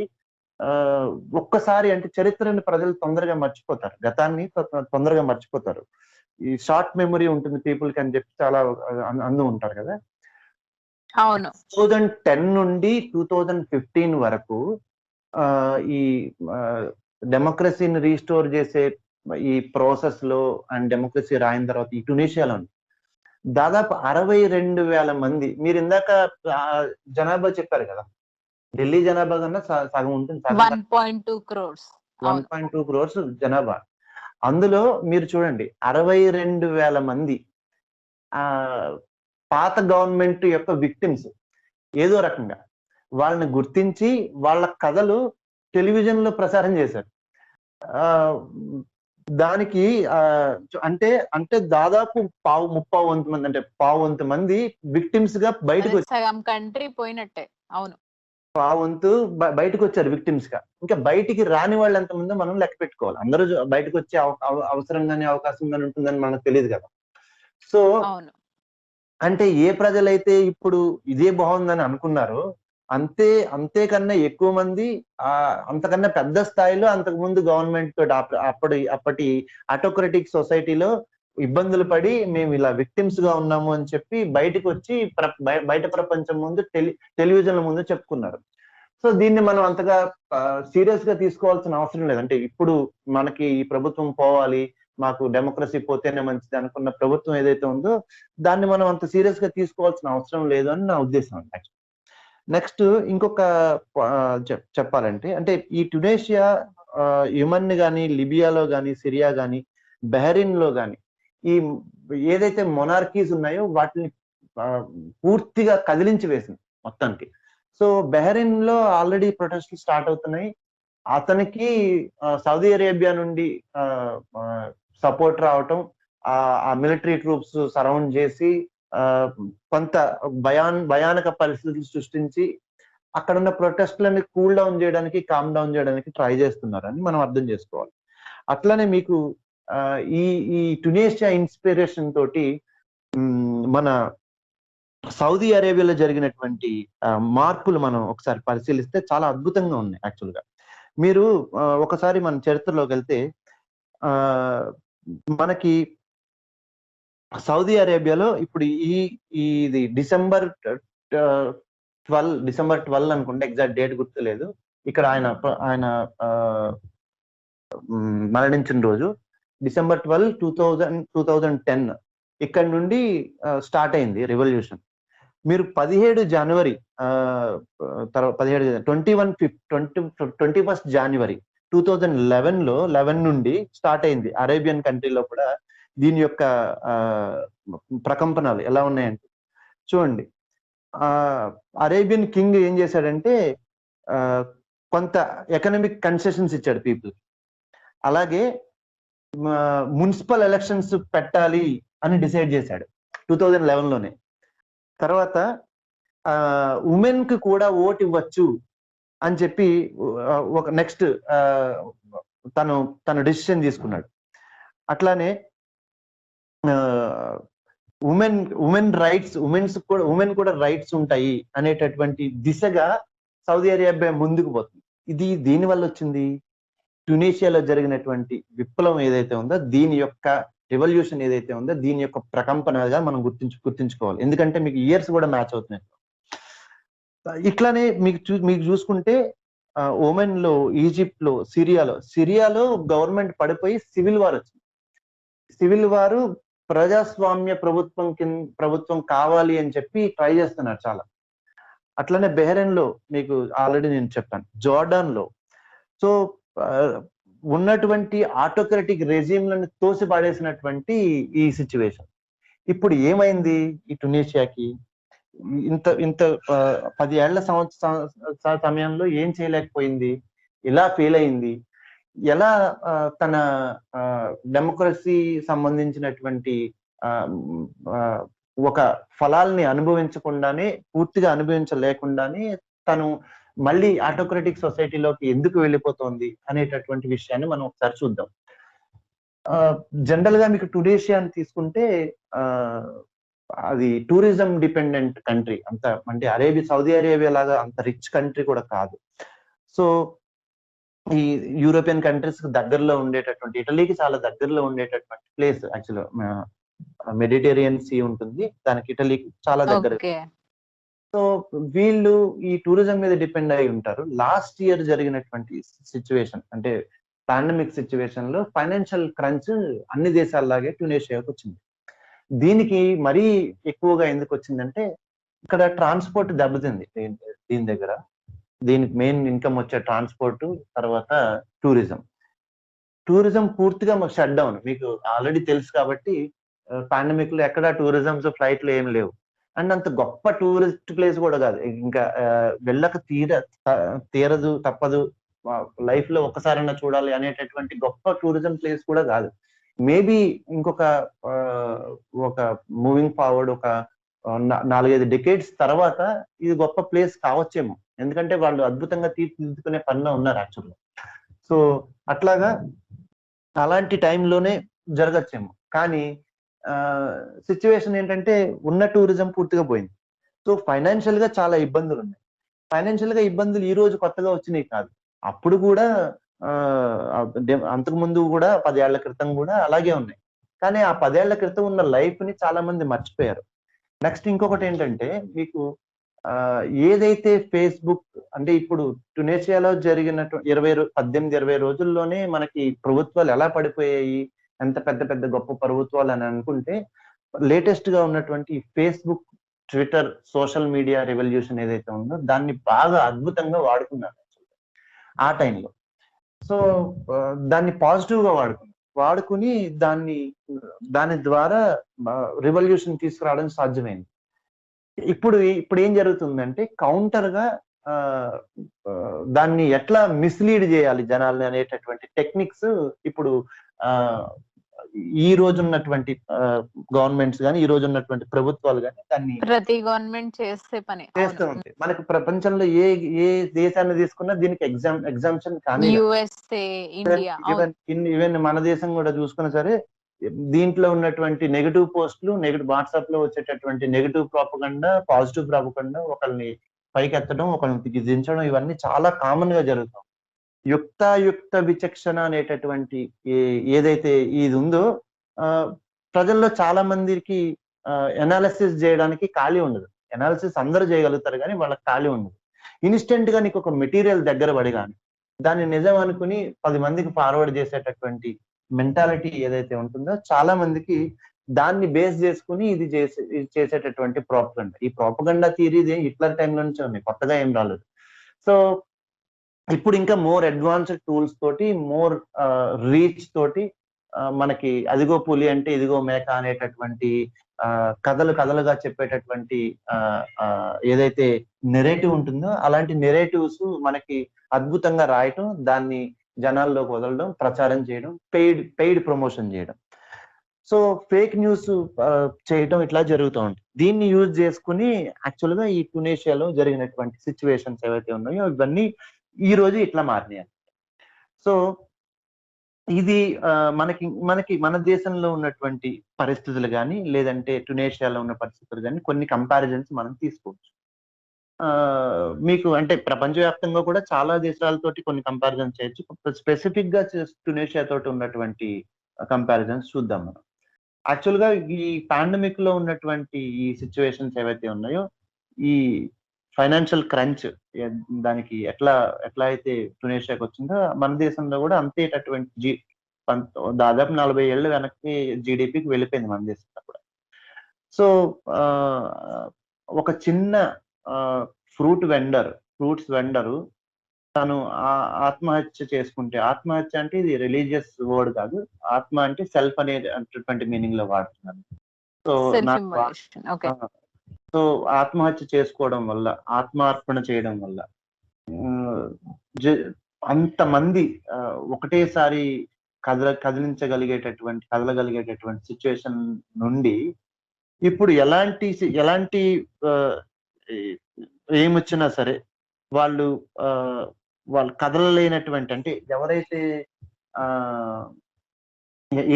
ఒక్కసారి అంటే చరిత్రని ప్రజలు తొందరగా మర్చిపోతారు, గతాన్ని తొందరగా మర్చిపోతారు. ఈ షార్ట్ మెమరీ ఉంటుంది పీపుల్ కి అని చెప్పి చాలా అందు ఉంటారు కదా. అవును. 2010 నుండి 2015 వరకు ఈ డెమోక్రసీని రీస్టోర్ చేసే ఈ ప్రాసెస్ లో అండ్ డెమోక్రసీ రాయిన తర్వాత ఈ ట్యునీషియాలో దాదాపు 62,000 మంది, మీరు ఇందాక జనాభా చెప్పారు కదా, ఢిల్లీ జనాభా కన్నా సగం ఉంటుంది, 1.2 crores 1.2 crores జనాభా. అందులో మీరు చూడండి 62,000 మంది పాత గవర్నమెంట్ యొక్క విక్టిమ్స్. ఏదో రకంగా వాళ్ళని గుర్తించి వాళ్ళ కథలు టెలివిజన్ లో ప్రసారం చేశారు. ఆ దానికి అంటే అంటే దాదాపు ముప్పావు వంతు మంది, అంటే పావు వంతు మంది విక్టిమ్స్ గా బయటకు సగం కంట్రీ పోయినట్టే. అవును, పావంతు బయటకు వచ్చారు విక్టిమ్స్ గా. ఇంకా బయటికి రాని వాళ్ళు ఎంతమందో మనం లెక్క పెట్టుకోవాలి. అందరూ బయటకు వచ్చే అవసరం కానీ అవకాశం కానీ ఉంటుందని మనకు తెలియదు కదా. సో అవును, అంటే ఏ ప్రజలైతే ఇప్పుడు ఇదే బాగుందని అనుకున్నారో అంతేకన్నా ఎక్కువ మంది అంతకన్నా పెద్ద స్థాయిలో అంతకు ముందు గవర్నమెంట్ తోటి అప్పటి ఆటోక్రటిక్ సొసైటీలో ఇబ్బందులు పడి మేము ఇలా విక్టిమ్స్ గా ఉన్నాము అని చెప్పి బయటకు వచ్చి బయట ప్రపంచం ముందు టెలివిజన్ల ముందు చెప్పుకున్నారు. సో దీన్ని మనం అంతగా సీరియస్ గా తీసుకోవాల్సిన అవసరం లేదు. అంటే ఇప్పుడు మనకి ఈ ప్రభుత్వం పోవాలి, మాకు డెమోక్రసీ పోతేనే మంచిది అనుకున్న ప్రభుత్వం ఏదైతే ఉందో దాన్ని మనం అంత సీరియస్ గా తీసుకోవాల్సిన అవసరం లేదు అని నా ఉద్దేశం అండి. నెక్స్ట్ ఇంకొక చెప్పాలంటే, అంటే ఈ ట్యునీషియా, యెమెన్ గాని, లిబియాలో గాని, సిరియా గాని, బహ్రెయిన్ లో గాని ఈ ఏదైతే మొనార్కీస్ ఉన్నాయో వాటిని పూర్తిగా కదిలించి వేసింది మొత్తానికి. సో బహ్రెయిన్ లో ఆల్రెడీ ప్రొటెస్ట్లు స్టార్ట్ అవుతున్నాయి. అతనికి సౌదీ అరేబియా నుండి సపోర్ట్ రావటం, ఆ మిలిటరీ ట్రూప్స్ సరౌండ్ చేసి కొంత భయానక పరిస్థితులు సృష్టించి అక్కడ ఉన్న ప్రొటెస్ట్లని కూల్ డౌన్ చేయడానికి, కామ్ డౌన్ చేయడానికి ట్రై చేస్తున్నారని మనం అర్థం చేసుకోవాలి. అట్లనే మీకు ఈ ట్యునీషియా ఇన్స్పిరేషన్ తోటి మన సౌదీ అరేబియాలో జరిగినటువంటి మార్పులు మనం ఒకసారి పరిశీలిస్తే చాలా అద్భుతంగా ఉన్నాయి. యాక్చువల్ గా మీరు ఒకసారి మన చరిత్రలోకి వెళ్తే మనకి సౌదీ అరేబియాలో ఇప్పుడు ఇది డిసెంబర్ 12 అనుకుంటే, ఎగ్జాక్ట్ డేట్ గుర్తులేదు. ఇక్కడ ఆయన మరణించిన రోజు డిసెంబర్ 12, 2010 ఇక్కడ నుండి స్టార్ట్ అయింది రెవల్యూషన్. మీరు 17 జనవరి 21 జనవరి 2011 నుండి స్టార్ట్ అయింది అరేబియన్ కంట్రీలో కూడా. దీని యొక్క ప్రకంపనలు ఎలా ఉన్నాయంటే చూడండి. అరేబియన్ కింగ్ ఏం చేశాడంటే కొంత ఎకనామిక్ కన్సెషన్స్ ఇచ్చాడు పీపుల్. అలాగే మున్సిపల్ ఎలక్షన్స్ పెట్టాలి అని డిసైడ్ చేశాడు 2011లోనే. తర్వాత ఉమెన్ కి కూడా ఓటు ఇవ్వచ్చు అని చెప్పి ఒక నెక్స్ట్ తను డిసిషన్ తీసుకున్నాడు. అట్లానే ఉమెన్ రైట్స్, ఉమెన్ కూడా రైట్స్ ఉంటాయి అనేటటువంటి దిశగా సౌదీ అరేబియా ముందుకు పోతుంది. ఇది దీని వల్ల వచ్చింది, ట్యునీషియాలో జరిగినటువంటి విప్లవం ఏదైతే ఉందో, దీని యొక్క రెవల్యూషన్ ఏదైతే ఉందో, దీని యొక్క ప్రకంపనగా మనం గుర్తించుకోవాలి. ఎందుకంటే మీకు ఇయర్స్ కూడా మ్యాచ్ అవుతున్నాయి. ఇట్లానే మీకు చూసుకుంటే ఒమెన్ లో, ఈజిప్ట్ లో, సిరియాలో గవర్నమెంట్ పడిపోయి సివిల్ వార్ వచ్చింది. సివిల్ వారు ప్రజాస్వామ్య ప్రభుత్వం కావాలి అని చెప్పి ట్రై చేస్తున్నారు చాలా. అట్లనే బహ్రెయిన్ లో మీకు ఆల్రెడీ నేను చెప్పాను, జోర్డాన్ లో. సో ఉన్నటువంటి ఆటోక్రటిక్ రెజీమ్లను తోసి పాడేసినటువంటి ఈ సిచ్యువేషన్. ఇప్పుడు ఏమైంది ఈ ట్యునీషియాకి? ఇంత 10 ఏళ్ల సమయంలో ఏం చేయలేకపోయింది, ఇలా ఫెయిల్ అయింది. ఎలా తన డెమోక్రసీ సంబంధించినటువంటి ఒక ఫలాల్ని అనుభవించకుండానే, పూర్తిగా అనుభవించలేకుండానే తను మళ్ళీ ఆటోక్రటిక్ సొసైటీలోకి ఎందుకు వెళ్ళిపోతుంది అనేటటువంటి విషయాన్ని మనం ఒకసారి చూద్దాం. జనరల్ గా మీకు ట్యునీషియాని తీసుకుంటే అది టూరిజం డిపెండెంట్ కంట్రీ. అంత అంటే సౌదీ అరేబియా లాగా అంత రిచ్ కంట్రీ కూడా కాదు. సో ఈ యూరోపియన్ కంట్రీస్ కి దగ్గరలో ఉండేటటువంటి, ఇటలీకి చాలా దగ్గరలో ఉండేటటువంటి ప్లేస్. యాక్చువల్ మెడిటేరియన్ సీ ఉంటుంది, దానికి ఇటలీకి చాలా దగ్గర. సో వీళ్ళు ఈ టూరిజం మీద డిపెండ్ అయి ఉంటారు. లాస్ట్ ఇయర్ జరిగినటువంటి సిచ్యువేషన్, అంటే పాండమిక్ సిచ్యువేషన్ లో ఫైనాన్షియల్ క్రంచ్ అన్ని దేశాల్లాగే ట్యునీషియాకి వచ్చింది. దీనికి మరీ ఎక్కువగా ఎందుకు వచ్చిందంటే ఇక్కడ ట్రాన్స్పోర్ట్ దెబ్బతింది. దీని దగ్గర దీనికి మెయిన్ ఇన్కమ్ వచ్చే ట్రాన్స్పోర్ట్, తర్వాత టూరిజం పూర్తిగా షట్ డౌన్. మీకు ఆల్రెడీ తెలుసు కాబట్టి పాండమిక్ లో ఎక్కడ టూరిజంస్ ఫ్లైట్లు ఏం లేవు. అండ్ అంత గొప్ప టూరిస్ట్ ప్లేస్ కూడా కాదు. ఇంకా వెళ్ళక తప్పదు లైఫ్ లో ఒక్కసారైనా చూడాలి అనేటటువంటి గొప్ప టూరిజం ప్లేస్ కూడా కాదు. మేబీ ఇంకొక ఒక మూవింగ్ ఫార్వర్డ్ ఒక 4-5 డికేడ్స్ తర్వాత ఇది గొప్ప ప్లేస్ కావచ్చేమో, ఎందుకంటే వాళ్ళు అద్భుతంగా తీర్చిదిద్దుకునే పనిలో ఉన్నారు యాక్చువల్గా. సో అట్లాగా అలాంటి టైంలోనే జరగచ్చేమో. కానీ సిచ్యువేషన్ ఏంటంటే ఉన్న టూరిజం పూర్తిగా పోయింది. సో ఫైనాన్షియల్ గా చాలా ఇబ్బందులు ఉన్నాయి. ఫైనాన్షియల్ గా ఇబ్బందులు ఈ రోజు కొత్తగా వచ్చినాయి కాదు, అప్పుడు కూడా అంతకు ముందు కూడా 10 ఏళ్ల క్రితం కూడా అలాగే ఉన్నాయి. కానీ ఆ 10 ఏళ్ల క్రితం ఉన్న లైఫ్ ని చాలా మంది మర్చిపోయారు. నెక్స్ట్ ఇంకొకటి ఏంటంటే మీకు ఏదైతే ఫేస్బుక్ అంటే ఇప్పుడు టునేషియాలో జరిగినట్టు 18-20 రోజుల్లోనే మనకి ప్రభుత్వాలు ఎలా పడిపోయాయి, ఎంత పెద్ద పెద్ద గొప్ప ప్రభుత్వాలు అని అనుకుంటే, లేటెస్ట్ గా ఉన్నటువంటి Facebook, Twitter, social media revolution ఏదైతే ఉందో దాన్ని బాగా అద్భుతంగా వాడుకున్నారు ఆ టైంలో. సో దాన్ని పాజిటివ్ గా వాడుకుని దాని ద్వారా రివల్యూషన్ తీసుకురావడం సాధ్యమైంది. ఇప్పుడు ఏం జరుగుతుందంటే కౌంటర్ గా దాన్ని ఎట్లా మిస్లీడ్ చేయాలి జనాల్ని అనేటటువంటి టెక్నిక్స్ ఇప్పుడు ఈ రోజు ఉన్నటువంటి గవర్నమెంట్స్ కానీ, ఈ రోజు ఉన్నటువంటి ప్రభుత్వాలు కానీ దాన్ని ప్రతి గవర్నమెంట్ చేస్తూ ఉంటాయి. మనకు ప్రపంచంలో ఏ దేశాన్ని తీసుకున్నా దీనికి ఎగ్జామ్షన్ కానీ, యుఎస్ఏ, ఇండియా, ఈవెన్ మన దేశం కూడా చూసుకున్నా సరే దీంట్లో ఉన్నటువంటి నెగటివ్ పోస్టులు, వాట్సాప్ లో వచ్చేటటువంటి నెగటివ్ ప్రాపగండా, పాజిటివ్ ప్రాపగండా, ఒకరిని పైకెత్తడం, ఒకరిని దించడం, ఇవన్నీ చాలా కామన్ గా జరుగుతాం. యుక్త విచక్షణ అనేటటువంటి ఏదైతే ఇది ఉందో ప్రజల్లో చాలా మందికి ఎనాలిసిస్ చేయడానికి ఖాళీ ఉండదు. ఎనాలిసిస్ అందరూ చేయగలుగుతారు కానీ వాళ్ళకి ఖాళీ ఉండదు. ఇన్స్టెంట్ గా నీకు ఒక మెటీరియల్ దగ్గర పడి కానీ దాన్ని నిజం అనుకుని 10 మందికి ఫార్వర్డ్ చేసేటటువంటి మెంటాలిటీ ఏదైతే ఉంటుందో చాలా మందికి దాన్ని బేస్ చేసుకుని ఇది చేసేటటువంటి ప్రాపగండా. ఈ ప్రాపగండా థియరీ హిట్లర్ టైం నుంచే ఉన్నాయి, కొత్తగా ఏం రాలేదు. సో ఇప్పుడు ఇంకా మోర్ అడ్వాన్స్డ్ టూల్స్ తోటి, మోర్ రీచ్ తోటి మనకి అదిగో పులి అంటే ఇదిగో మేక అనేటటువంటి కథలుగా చెప్పేటటువంటి ఏదైతే నెరేటివ్ ఉంటుందో అలాంటి నెరేటివ్స్ మనకి అద్భుతంగా రాయటం, దాన్ని జనాల్లోకి వదలడం, ప్రచారం చేయడం, పెయిడ్ ప్రమోషన్ చేయడం, సో ఫేక్ న్యూస్ చేయడం ఇట్లా జరుగుతూ ఉంటుంది. దీన్ని యూజ్ చేసుకుని యాక్చువల్ గా ఈ టునేషియాలో జరిగినటువంటి సిచ్యువేషన్స్ ఏవైతే ఉన్నాయో ఇవన్నీ ఈ రోజు ఇట్లా మారినాయి. సో ఇది మనకి మన దేశంలో ఉన్నటువంటి పరిస్థితులు కానీ, లేదంటే టునేషియాలో ఉన్న పరిస్థితులు కానీ కొన్ని కంపారిజన్స్ మనం తీసుకోవచ్చు. మీకు అంటే ప్రపంచవ్యాప్తంగా కూడా చాలా దేశాలతోటి కొన్ని కంపారిజన్స్ చేయొచ్చు. స్పెసిఫిక్ గా టునేషియా తోటి ఉన్నటువంటి కంపారిజన్స్ చూద్దాం మనం. యాక్చువల్ గా ఈ పాండమిక్ లో ఉన్నటువంటి ఈ సిచ్యువేషన్స్ ఏవైతే ఉన్నాయో, ఈ ఫైనాన్షియల్ క్రంచ్ దానికి ఎట్లా అయితే టునేషియాకి వచ్చిందో మన దేశంలో కూడా అంతేటటువంటి దాదాపు 40 ఏళ్ళు వెనక్కి జీడిపికి వెళ్ళిపోయింది మన దేశంలో కూడా. సో ఒక చిన్న ఫ్రూట్స్ వెండరు తను ఆత్మహత్య చేసుకుంటే, ఆత్మహత్య అంటే ఇది రిలీజియస్ వర్డ్ కాదు, ఆత్మ అంటే సెల్ఫ్ అనేటటువంటి మీనింగ్ లో వాడుతున్నాను. సో ఆత్మహత్య చేసుకోవడం వల్ల, ఆత్మార్పణ చేయడం వల్ల అంతమంది ఒకటేసారి కదలగలిగేటటువంటి సిచ్యువేషన్ నుండి ఇప్పుడు ఎలాంటి ఏమొచ్చినా సరే వాళ్ళు కదలలేనటువంటి, అంటే ఎవరైతే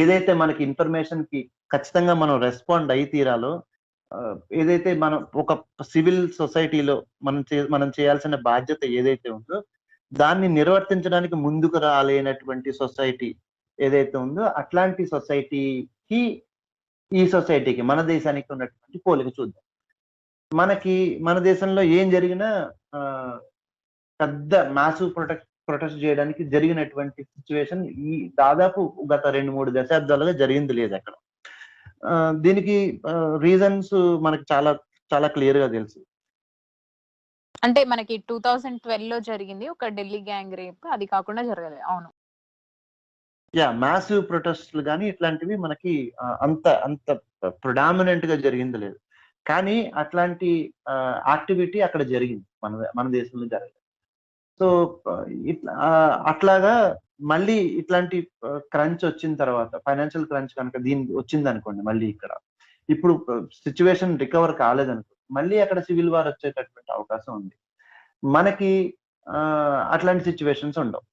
ఏదైతే మనకి ఇన్ఫర్మేషన్ కి ఖచ్చితంగా మనం రెస్పాండ్ అయి తీరాలో, ఏదైతే మనం ఒక సివిల్ సొసైటీలో మనం చేయాల్సిన బాధ్యత ఏదైతే ఉందో దాన్ని నిర్వర్తించడానికి ముందుకు రాలేనటువంటి సొసైటీ ఏదైతే ఉందో అట్లాంటి సొసైటీకి ఈ సొసైటీకి మన దేశానికి ఉన్నటువంటి పోలిక చూద్దాం. మన దేశంలో ఏం జరిగినా పెద్ద మ్యాసివ్ ప్రొటెస్ట్ చేయడానికి జరిగినటువంటి సిచ్యువేషన్ ఈ దాదాపు గత 2-3 దశాబ్దాలుగా జరిగింది లేదు అక్కడ. దీనికి రీజన్స్ మనకి చాలా చాలా క్లియర్ గా తెలుసు. అంటే మనకి 2012 లో జరిగింది ఒక ఢిల్లీ గ్యాంగ్ రేప్, అది కాకుండా జరగలేదు. అవును, మ్యాసివ్ ప్రొటెస్ట్లు కానీ ఇట్లాంటివి మనకి అంత ప్రొడామినెంట్ గా జరిగింది లేదు. కానీ అట్లాంటి యాక్టివిటీ అక్కడ జరిగింది, మన దేశంలో జరగలేదు. సో ఇట్లా అట్లాగా మళ్ళీ ఇట్లాంటి క్రంచ్ వచ్చిన తర్వాత, ఫైనాన్షియల్ క్రంచ్ కనుక దీనికి వచ్చింది అనుకోండి, మళ్ళీ ఇక్కడ ఇప్పుడు సిచ్యువేషన్ రికవర్ కాలేదనుకో, మళ్ళీ అక్కడ సివిల్ వార్ వచ్చేటటువంటి అవకాశం ఉంది. మనకి అట్లాంటి సిచ్యువేషన్స్ ఉండవు.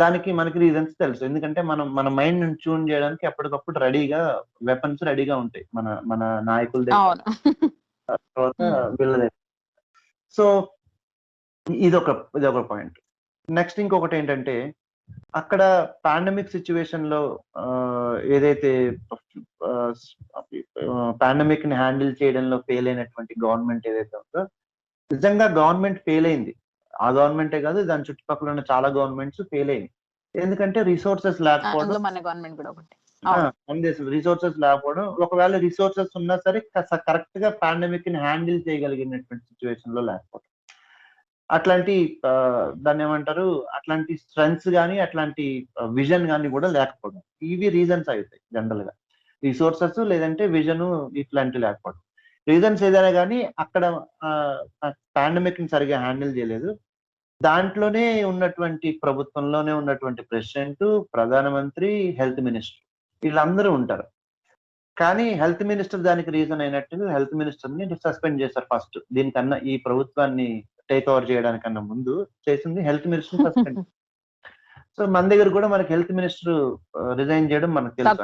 దానికి మనకి రీజన్స్ తెలుసు, ఎందుకంటే మనం మన మైండ్ ట్యూన్ చేయడానికి ఎప్పటికప్పుడు రెడీగా వెపన్స్ రెడీగా ఉంటాయి మన మన నాయకుల దగ్గర, అవును. తర్వాత వీళ్ళ దగ్గర. సో ఇదొక పాయింట్. నెక్స్ట్ ఇంకొకటి ఏంటంటే, అక్కడ పాండమిక్ సిచ్యువేషన్ లో ఏదైతే పాండమిక్ ని హ్యాండిల్ చేయడంలో ఫెయిల్ అయినటువంటి గవర్నమెంట్ ఏదైతే ఉందో, నిజంగా గవర్నమెంట్ ఫెయిల్ అయింది. ఆ గవర్నమెంటే కాదు, దాని చుట్టుపక్కల ఉన్న చాలా గవర్నమెంట్స్ ఫెయిల్ అయింది. ఎందుకంటే రిసోర్సెస్ లేకపోవడం, మన గవర్నమెంట్ కూడా ఒకటి. మన దేశంలో రిసోర్సెస్ లేకపోవడం. ఒకవేళ రిసోర్సెస్ ఉన్నా సరే కరెక్ట్ గా పాండమిక్ ని హ్యాండిల్ చేయగలిగినటువంటి సిచ్యువేషన్ లో లేకపోవడం, అట్లాంటి దాన్ని ఏమంటారు, అట్లాంటి స్ట్రెంగ్స్ కానీ అట్లాంటి విజన్ కానీ కూడా లేకపోవడం, ఇవి రీజన్స్ అవుతాయి జనరల్ గా. రిసోర్సెస్ లేదంటే విజన్ ఇట్లాంటివి లేకపోవడం. రీజన్స్ ఏదైనా కానీ అక్కడ పాండమిక్ ని సరిగా హ్యాండిల్ చేయలేదు. దాంట్లోనే ఉన్నటువంటి ప్రభుత్వంలోనే ఉన్నటువంటి ప్రెసిడెంట్, ప్రధానమంత్రి, హెల్త్ మినిస్టర్, వీళ్ళందరూ ఉంటారు. కానీ హెల్త్ మినిస్టర్ దానికి రీజన్ అయినట్టు హెల్త్ మినిస్టర్ ని సస్పెండ్ చేశారు ఫస్ట్. దీనికన్నా ఈ ప్రభుత్వాన్ని టేక్ ఓవర్ చేయడానికన్నా ముందు చేసింది హెల్త్ మినిస్టర్ సస్పెండ్. సో మన దగ్గర కూడా మనకి హెల్త్ మినిస్టర్ రిజైన్ చేయడం మనకు తెలుసు,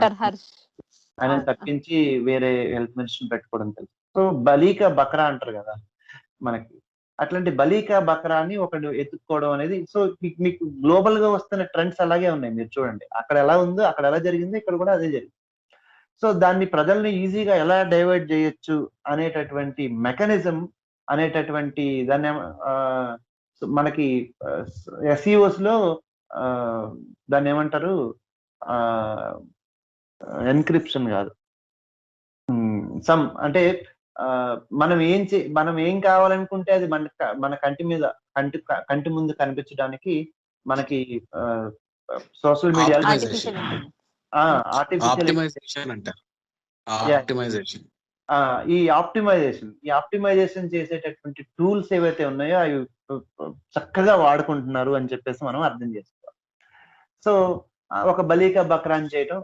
ఆయన తప్పించి వేరే హెల్త్ మినిస్టర్ పెట్టుకోవడం తెలుసు. సో బలీకా బక్రా అంటారు కదా మనకి, అట్లాంటి బలీకా బక్రాని ఒకటి ఎత్తుక్కోవడం అనేది. సో మీకు గ్లోబల్ గా వస్తున్న ట్రెండ్స్ అలాగే ఉన్నాయి, మీరు చూడండి. అక్కడ ఎలా ఉందో, అక్కడ ఎలా జరిగిందో ఇక్కడ కూడా అదే జరిగింది. సో దాన్ని ప్రజల్ని ఈజీగా ఎలా డైవర్ట్ చేయొచ్చు అనేటటువంటి మెకానిజం అనేటటువంటి దాన్ని మనకి ఎస్ఈఓస్ లో దాన్ని ఏమంటారు, ఎన్క్రిప్షన్ కాదు, సమ్ అంటే మనం ఏం కావాలనుకుంటే అది మన కంటి ముందు కనిపించడానికి మనకి సోషల్ మీడియాలో ఈ ఆప్టిమైజేషన్ చేసేటటువంటి టూల్స్ ఏవైతే ఉన్నాయో అవి చక్కగా వాడుకుంటున్నారు అని చెప్పేసి మనం అర్థం చేసుకోవాలి. సో ఒక బలీకా బక్రాన్ చేయటం,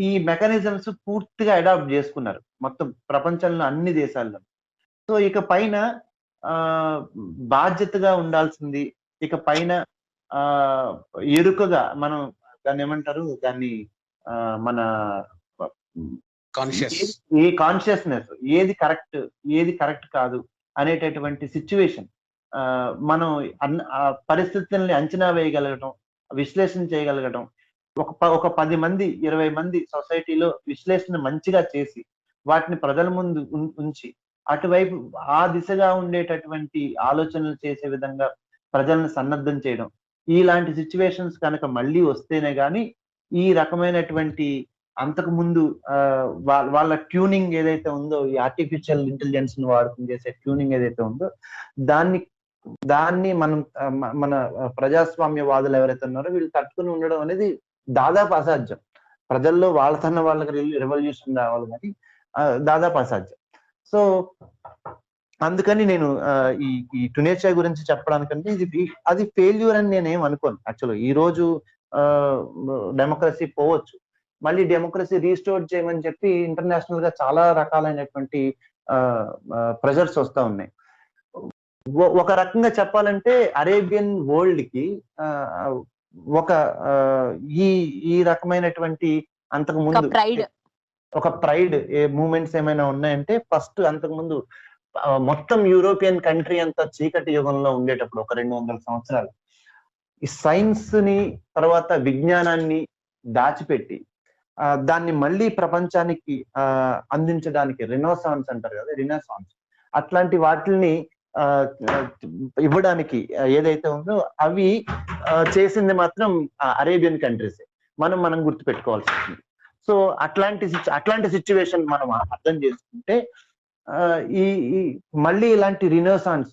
ఈ మెకానిజమ్స్ పూర్తిగా అడాప్ట్ చేసుకున్నారు మొత్తం ప్రపంచంలో అన్ని దేశాల్లో. సో ఇక పైన బాధ్యతగా ఉండాల్సింది, ఇక పైన ఎరుకగా మనం దాన్ని ఏమంటారు, దాన్ని మన కాన్షియస్నెస్, ఏది కరెక్ట్ కాదు అనేటటువంటి సిచ్యువేషన్, మనం పరిస్థితుల్ని అంచనా వేయగలగడం, విశ్లేషణ చేయగలగడం, ఒక 10 మంది 20 మంది సొసైటీలో విశ్లేషణ మంచిగా చేసి వాటిని ప్రజల ముందు ఉంచి అటువైపు ఆ దిశగా ఉండేటటువంటి ఆలోచనలు చేసే విధంగా ప్రజలను సన్నద్ధం చేయడం, ఇలాంటి సిచ్యువేషన్స్ కనుక మళ్ళీ వస్తేనే గాని ఈ రకమైనటువంటి అంతకు ముందు వాళ్ళ ట్యూనింగ్ ఏదైతే ఉందో, ఈ ఆర్టిఫిషియల్ ఇంటెలిజెన్స్ ను వాడుకుని చేసే ట్యూనింగ్ ఏదైతే ఉందో, దాన్ని మనం మన ప్రజాస్వామ్యవాదులు ఎవరైతే ఉన్నారో వీళ్ళు తట్టుకుని ఉండడం అనేది దాదాపు అసాధ్యం. ప్రజల్లో వాళ్ళకి రెవల్యూషన్ రావాలి కానీ దాదాపు అసాధ్యం. సో అందుకని నేను ఈ టునేషియా గురించి చెప్పడానికంటే అది ఫెయిల్యూర్ అని నేనేం అనుకోను. యాక్చువల్గా ఈ రోజు డెమోక్రసీ పోవచ్చు, మళ్ళీ డెమోక్రసీ రీస్టోర్ చేయమని చెప్పి ఇంటర్నేషనల్ గా చాలా రకాలైనటువంటి ప్రెషర్స్ వస్తా ఉన్నాయి. ఒక రకంగా చెప్పాలంటే అరేబియన్ వరల్డ్ కి ఒక ఈ రకమైనటువంటి అంతకు ముందు ఒక ప్రైడ్ మూమెంట్స్ ఏమైనా ఉన్నాయంటే, ఫస్ట్ అంతకు ముందు మొత్తం యూరోపియన్ కంట్రీ అంతా చీకటి యుగంలో ఉండేటప్పుడు ఒక 200 సంవత్సరాలు ఈ సైన్స్ ని తర్వాత విజ్ఞానాన్ని దాచిపెట్టి దాన్ని మళ్ళీ ప్రపంచానికి అందించడానికి రెనోసాన్స్ అంటారు కదా, రినెసాన్స్, అట్లాంటి వాటిని ఇవ్వడానికి ఏదైతే ఉందో అవి చేసింది మాత్రం అరేబియన్ కంట్రీస్ మనం గుర్తు పెట్టుకోవాల్సి ఉంటుంది. సో అట్లాంటి సిచ్యువేషన్ మనం అర్థం చేసుకుంటే ఈ మళ్ళీ ఇలాంటి రినెసాన్స్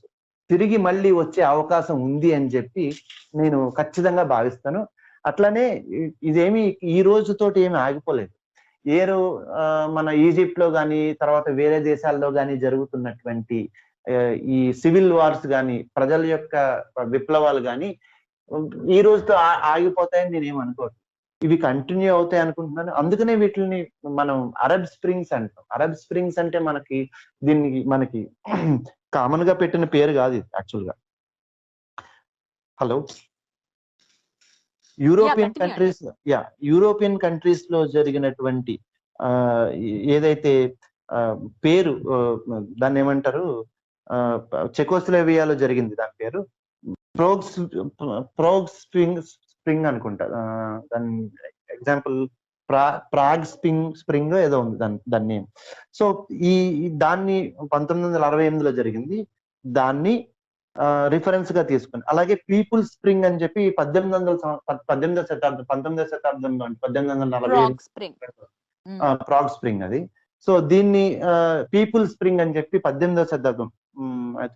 తిరిగి మళ్ళీ వచ్చే అవకాశం ఉంది అని చెప్పి నేను ఖచ్చితంగా భావిస్తాను. అట్లానే ఇదేమి ఈ రోజుతోటి ఏమి ఆగిపోలేదు. మన ఈజిప్ట్ లో కానీ తర్వాత వేరే దేశాల్లో కానీ జరుగుతున్నటువంటి ఈ సివిల్ వార్స్ కానీ ప్రజల యొక్క విప్లవాలు కానీ ఈ రోజుతో ఆగిపోతాయని నేను ఏమనుకోను. ఇవి కంటిన్యూ అవుతాయి అనుకుంటున్నాను. అందుకనే వీటిని మనం అరబ్ స్ప్రింగ్స్ అంటాం. అరబ్ స్ప్రింగ్స్ అంటే మనకి కామన్ గా పెట్టిన పేరు కాదు ఇది యాక్చువల్ గా. హలో, యూరోపియన్ కంట్రీస్ లో జరిగినటువంటి ఏదైతే పేరు దాన్ని ఏమంటారు, చెకోస్లోవేకియాలో జరిగింది, దాని పేరు ప్రోగ్ స్ప్రింగ్ అనుకుంటా. దాని ఎగ్జాంపుల్ ప్రాగ్ స్ప్రింగ్ ఏదో ఉంది దాని నేమ్. సో దాన్ని 1968లో జరిగింది. దాన్ని రిఫరెన్స్ గా తీసుకుని, అలాగే పీపుల్ స్ప్రింగ్ అని చెప్పి 19వ శతాబ్దంలో 1840 ప్రాగ్ స్ప్రింగ్ అది. సో దీన్ని పీపుల్ స్ప్రింగ్ అని చెప్పి 18వ శతాబ్దం, ఐ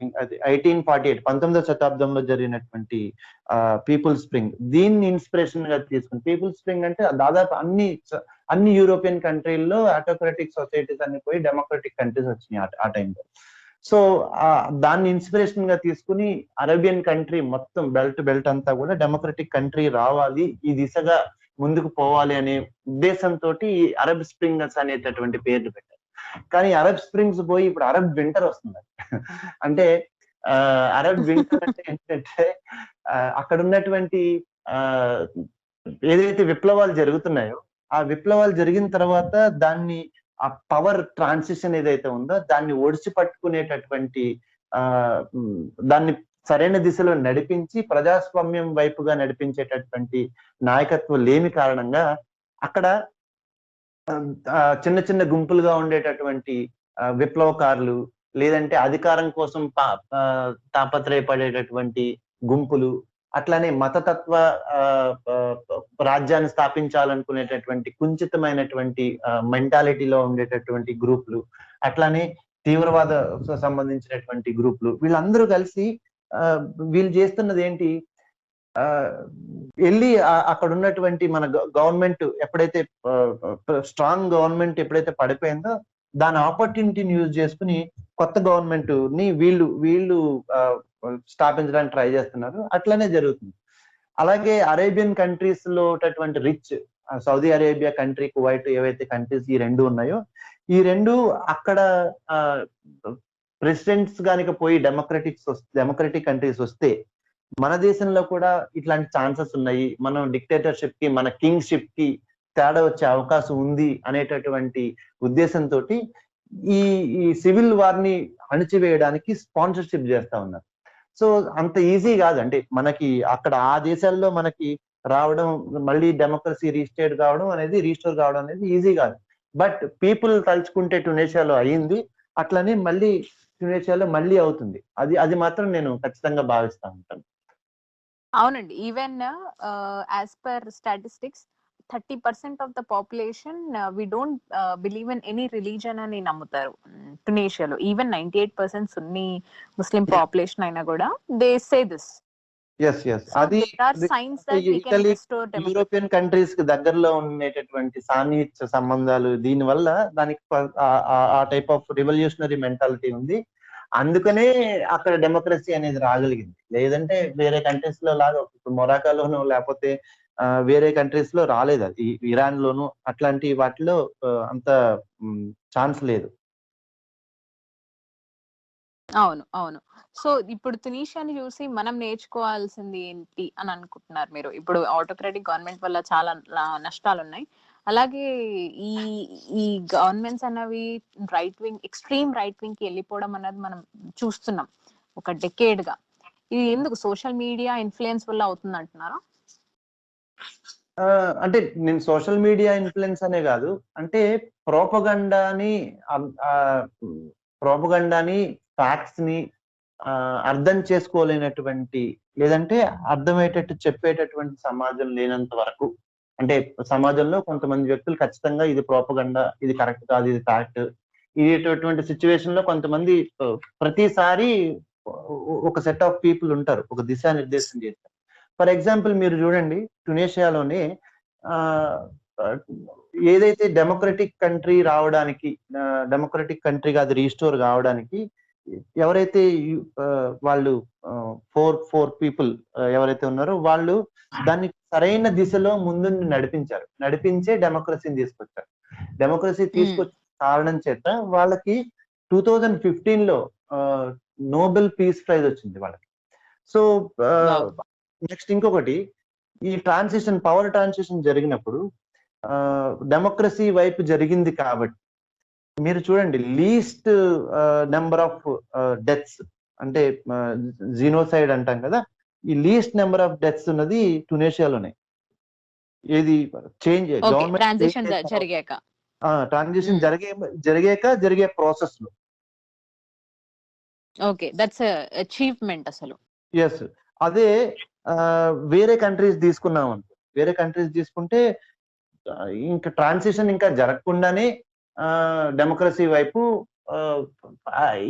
థింక్ అది 19వ శతాబ్దంలో జరిగినటువంటి పీపుల్ స్ప్రింగ్, దీన్ని ఇన్స్పిరేషన్ గా తీసుకుని, పీపుల్ స్ప్రింగ్ అంటే దాదాపు అన్ని యూరోపియన్ కంట్రీల్లో ఆటోక్రటిక్ సొసైటీస్ అన్ని పోయి డెమోక్రటిక్ కంట్రీస్ వచ్చినాయి ఆ టైంలో. సో దాన్ని ఇన్స్పిరేషన్ గా తీసుకుని అరేబియన్ కంట్రీ మొత్తం బెల్ట్ అంతా కూడా డెమోక్రటిక్ కంట్రీ రావాలి, ఈ దిశగా ముందుకు పోవాలి అనే ఉద్దేశంతో అరబ్ స్ప్రింగ్స్ అనేటటువంటి పేర్లు పెట్టారు. కానీ అరబ్ స్ప్రింగ్స్ పోయి ఇప్పుడు అరబ్ వింటర్ వస్తుంది. అంటే అరబ్ వింటర్ అంటే ఏంటంటే అక్కడ ఉన్నటువంటి ఏదైతే విప్లవాలు జరుగుతున్నాయో ఆ విప్లవాలు జరిగిన తర్వాత దాన్ని ఆ పవర్ ట్రాన్సిషన్ ఏదైతే ఉందో దాన్ని ఒడిచి పట్టుకునేటటువంటి దాన్ని సరైన దిశలో నడిపించి ప్రజాస్వామ్యం వైపుగా నడిపించేటటువంటి నాయకత్వం లేని కారణంగా అక్కడ చిన్న చిన్న గుంపులుగా ఉండేటటువంటి విప్లవకారులు, లేదంటే అధికారం కోసం తాపత్రయపడేటటువంటి గుంపులు, అట్లానే మతతత్వ రాజ్యాన్ని స్థాపించాలనుకునేటటువంటి కుంచితమైనటువంటి మెంటాలిటీలో ఉండేటటువంటి గ్రూపులు, అట్లానే తీవ్రవాద సంబంధించినటువంటి గ్రూపులు, వీళ్ళందరూ కలిసి వీళ్ళు చేస్తున్నది ఏంటి, వెళ్ళి అక్కడ ఉన్నటువంటి మన గవర్నమెంట్ ఎప్పుడైతే స్ట్రాంగ్ గవర్నమెంట్ ఎప్పుడైతే పడిపోయిందో దాని ఆపర్చునిటీని యూజ్ చేసుకుని కొత్త గవర్నమెంట్ ని వీళ్ళు స్థాపించడానికి ట్రై చేస్తున్నారు. అట్లనే జరుగుతుంది. అలాగే అరేబియన్ కంట్రీస్ లో ఉన్నటువంటి rich Saudi Arabia country, Kuwait ఏవైతే కంట్రీస్ ఈ రెండు ఉన్నాయో, ఈ రెండు అక్కడ ప్రెసిడెంట్స్ కనుక పోయి డెమోక్రటిక్ కంట్రీస్ వస్తే మన దేశంలో కూడా ఇట్లాంటి ఛాన్సెస్ ఉన్నాయి, మనం డిక్టేటర్షిప్ కి మన కింగ్షిప్ కి తేడా వచ్చే అవకాశం ఉంది అనేటటువంటి ఉద్దేశంతో ఈ సివిల్ వార్ ని అణిచివేయడానికి స్పాన్సర్షిప్ చేస్తా ఉన్నారు. సో అంత ఈజీ కాదు. అంటే మనకి అక్కడ ఆ దేశాల్లో మనకి రావడం, మళ్ళీ డెమోక్రసీ రీస్టోర్ కావడం అనేది ఈజీ కాదు. బట్ పీపుల్ తలుచుకుంటే ట్యునీషియాలో అయ్యింది, అట్లనే మళ్ళీ ట్యునీషియాలో మళ్ళీ అవుతుంది. అది మాత్రం నేను ఖచ్చితంగా భావిస్తా ఉంటాను. అవునండి. Even as per statistics 30% of the population we don't believe in any religion అని నమ్ముతారు ట్యునీషియాలో. ఈవెన్ 98% సున్నీ ముస్లిం పాపులేషన్ అయినా కూడా దే సే దిస్. అది యూరోపియన్ కంట్రీస్ కి దగ్గరలో ఉండేటటువంటి సాన్నిహిత్య సంబంధాలు, దీని వల్ల దానికి ఆ టైప్ ఆఫ్ రివల్యూషనరీ మెంటాలిటీ ఉంది. అందుకనే అక్కడ డెమోక్రసీ అనేది రాగలిగింది. లేదంటే వేరే కంట్రీస్ లో లాగా ఇప్పుడు మొరాకాలోనో లేకపోతే వేరే కంట్రీస్ లో రాలేదు. అది ఇరాన్ లోను అట్లాంటి వాటిలో అంత ఛాన్స్ లేదు. అవును. సో ఇప్పుడు ట్యునీషియాని చూసి మనం నేర్చుకోవాల్సింది ఏంటి అని అనుకుంటున్నారు మీరు? ఇప్పుడు ఆటోక్రాటిక్ గవర్నమెంట్ వల్ల చాలా నష్టాలు ఉన్నాయి. అలాగే ఈ గవర్నమెంట్స్ అన్నవి ఎక్స్ట్రీమ్ రైట్ వింగ్ కి వెళ్ళిపోవడం అన్నది మనం చూస్తున్నాం ఒక డెకేడ్ గా. ఇది ఎందుకు సోషల్ మీడియా ఇన్ఫ్లుయెన్స్ వల్ల అవుతుంది అంటున్నారా? అంటే నేను సోషల్ మీడియా ఇన్ఫ్లుయెన్స్ అనే కాదు, అంటే ప్రోపగండాని ఫ్యాక్ట్స్ ని అర్థం చేసుకోలేనటువంటి, లేదంటే అర్థమయ్యేటట్టు చెప్పేటటువంటి సమాజం లేనంత వరకు, అంటే సమాజంలో కొంతమంది వ్యక్తులు ఖచ్చితంగా ఇది ప్రోపగండా, ఇది కరెక్ట్ కాదు, ఇది ఫ్యాక్ట్, ఇటువంటి సిచ్యువేషన్ లో కొంతమంది ప్రతిసారి ఒక సెట్ ఆఫ్ పీపుల్ ఉంటారు, ఒక దిశానిర్దేశం చేస్తారు. ఫర్ ఎగ్జాంపుల్ మీరు చూడండి, ట్యునీషియాలోనే ఏదైతే డెమోక్రటిక్ కంట్రీగా అది రీస్టోర్ కావడానికి ఎవరైతే వాళ్ళు ఫోర్ పీపుల్ ఎవరైతే ఉన్నారో వాళ్ళు దాన్ని సరైన దిశలో ముందు నడిపించే డెమోక్రసీని తీసుకొచ్చారు. డెమోక్రసీ తీసుకొచ్చిన కారణం చేత వాళ్ళకి 2015లో నోబెల్ పీస్ ప్రైజ్ వచ్చింది వాళ్ళకి. సో నెక్స్ట్ ఇంకొకటి, ఈ పవర్ ట్రాన్సిషన్ జరిగినప్పుడు డెమోక్రసీ వైపు జరిగింది కాబట్టి మీరు చూడండి, లీస్ట్ నెంబర్ ఆఫ్ డెత్స్ అంటే జీనోసైడ్ అంటాం కదా, ఈ లీస్ట్ నెంబర్ ఆఫ్ డెత్స్ ఉన్నది టునేషియాలోనే. ఏది చేంజ్ గవర్నమెంట్ ట్రాన్సిషన్ జరిగే ప్రాసెస్ లో. ఓకే, దట్స్ అచీవ్మెంట్ అసలు. ఎస్, అదే వేరే కంట్రీస్ తీసుకుంటే ఇంకా ట్రాన్సిషన్ ఇంకా జరగకుండానే డెమోక్రసీ వైపు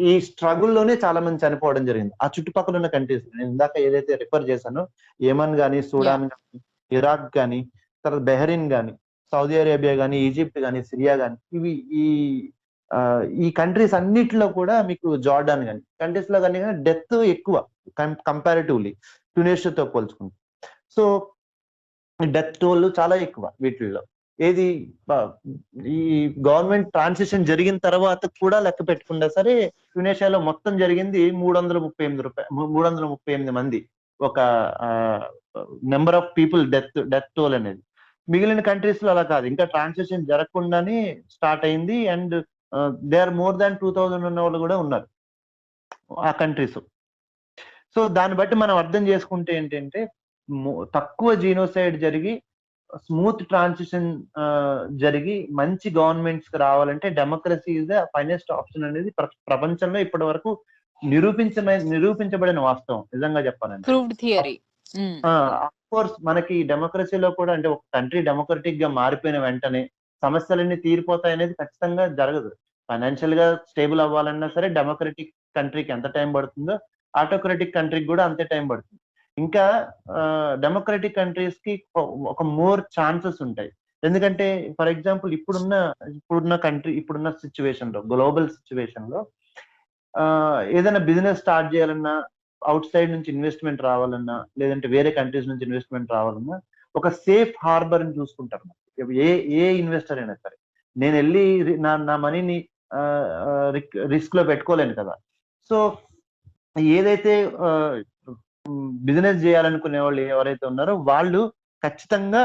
ఈ స్ట్రగుల్లోనే చాలా మంది చనిపోవడం జరిగింది. ఆ చుట్టుపక్కల ఉన్న కంట్రీస్ నేను ఇందాక ఏదైతే రిఫర్ చేశానో, యెమన్ గానీ, సూడాన్ గానీ, ఇరాక్ గానీ, తర్వాత బెహరీన్ గానీ, సౌదీ అరేబియా గానీ, ఈజిప్ట్ గానీ, సిరియా గానీ, ఇవి ఈ కంట్రీస్ అన్నిటిలో కూడా మీకు జార్డాన్ గానీ కంట్రీస్ లో కానీ డెత్ ఎక్కువ కంపారిటివ్లీ ట్యునీషియాతో పోల్చుకుంటే. సో డెత్ టోల్ చాలా ఎక్కువ వీటిల్లో. ఏది ఈ గవర్నమెంట్ ట్రాన్సిషన్ జరిగిన తర్వాత కూడా లెక్క పెట్టుకున్నా సరే ట్యునీషియాలో మొత్తం జరిగింది 338 మంది ఒక number of people death toll అనేది. మిగిలిన కంట్రీస్ లో అలా కాదు, ఇంకా ట్రాన్సిషన్ జరగకుండానే స్టార్ట్ అయింది. And they are more than 2000 ఉన్న వాళ్ళు కూడా ఉన్నారు ఆ కంట్రీస్. సో దాన్ని బట్టి మనం అర్థం చేసుకుంటే ఏంటంటే, తక్కువ జీనోసైడ్ జరిగి స్మూత్ ట్రాన్సిషన్ జరిగి మంచి గవర్నమెంట్స్ రావాలంటే democracy is the finest option అనేది ప్రపంచంలో ఇప్పటి వరకు నిరూపించబడిన వాస్తవం. నిజంగా చెప్పాలంటే ఆఫ్ కోర్స్ మనకి డెమోక్రసీలో కూడా అంటే ఒక కంట్రీ డెమోక్రటిక్ గా మారిపోయిన వెంటనే సమస్యలన్నీ తీరిపోతాయి అనేది ఖచ్చితంగా జరగదు. ఫైనాన్షియల్ గా స్టేబుల్ అవ్వాలన్నా సరే డెమోక్రటిక్ కంట్రీకి ఎంత టైం పడుతుందో ఆటోక్రటిక్ కంట్రీకి కూడా అంతే టైం పడుతుంది. ఇంకా డెమోక్రటిక్ కంట్రీస్ కి ఒక మోర్ ఛాన్సెస్ ఉంటాయి. ఎందుకంటే ఫర్ ఎగ్జాంపుల్ ఇప్పుడున్న సిచ్యువేషన్ లో, గ్లోబల్ సిచ్యువేషన్ లో ఏదైనా బిజినెస్ స్టార్ట్ చేయాలన్నా, అవుట్ సైడ్ నుంచి ఇన్వెస్ట్మెంట్ రావాలన్నా, లేదంటే వేరే కంట్రీస్ నుంచి ఇన్వెస్ట్మెంట్ రావాలన్నా ఒక సేఫ్ హార్బర్ ని చూసుకుంటారు. ఏ ఇన్వెస్టర్ అయినా సరే, నేను వెళ్ళి నా మనీని రిస్క్ లో పెట్టుకోలేను కదా. సో ఏదైతే బిజినెస్ చేయాలనుకునే వాళ్ళు ఎవరైతే ఉన్నారో వాళ్ళు ఖచ్చితంగా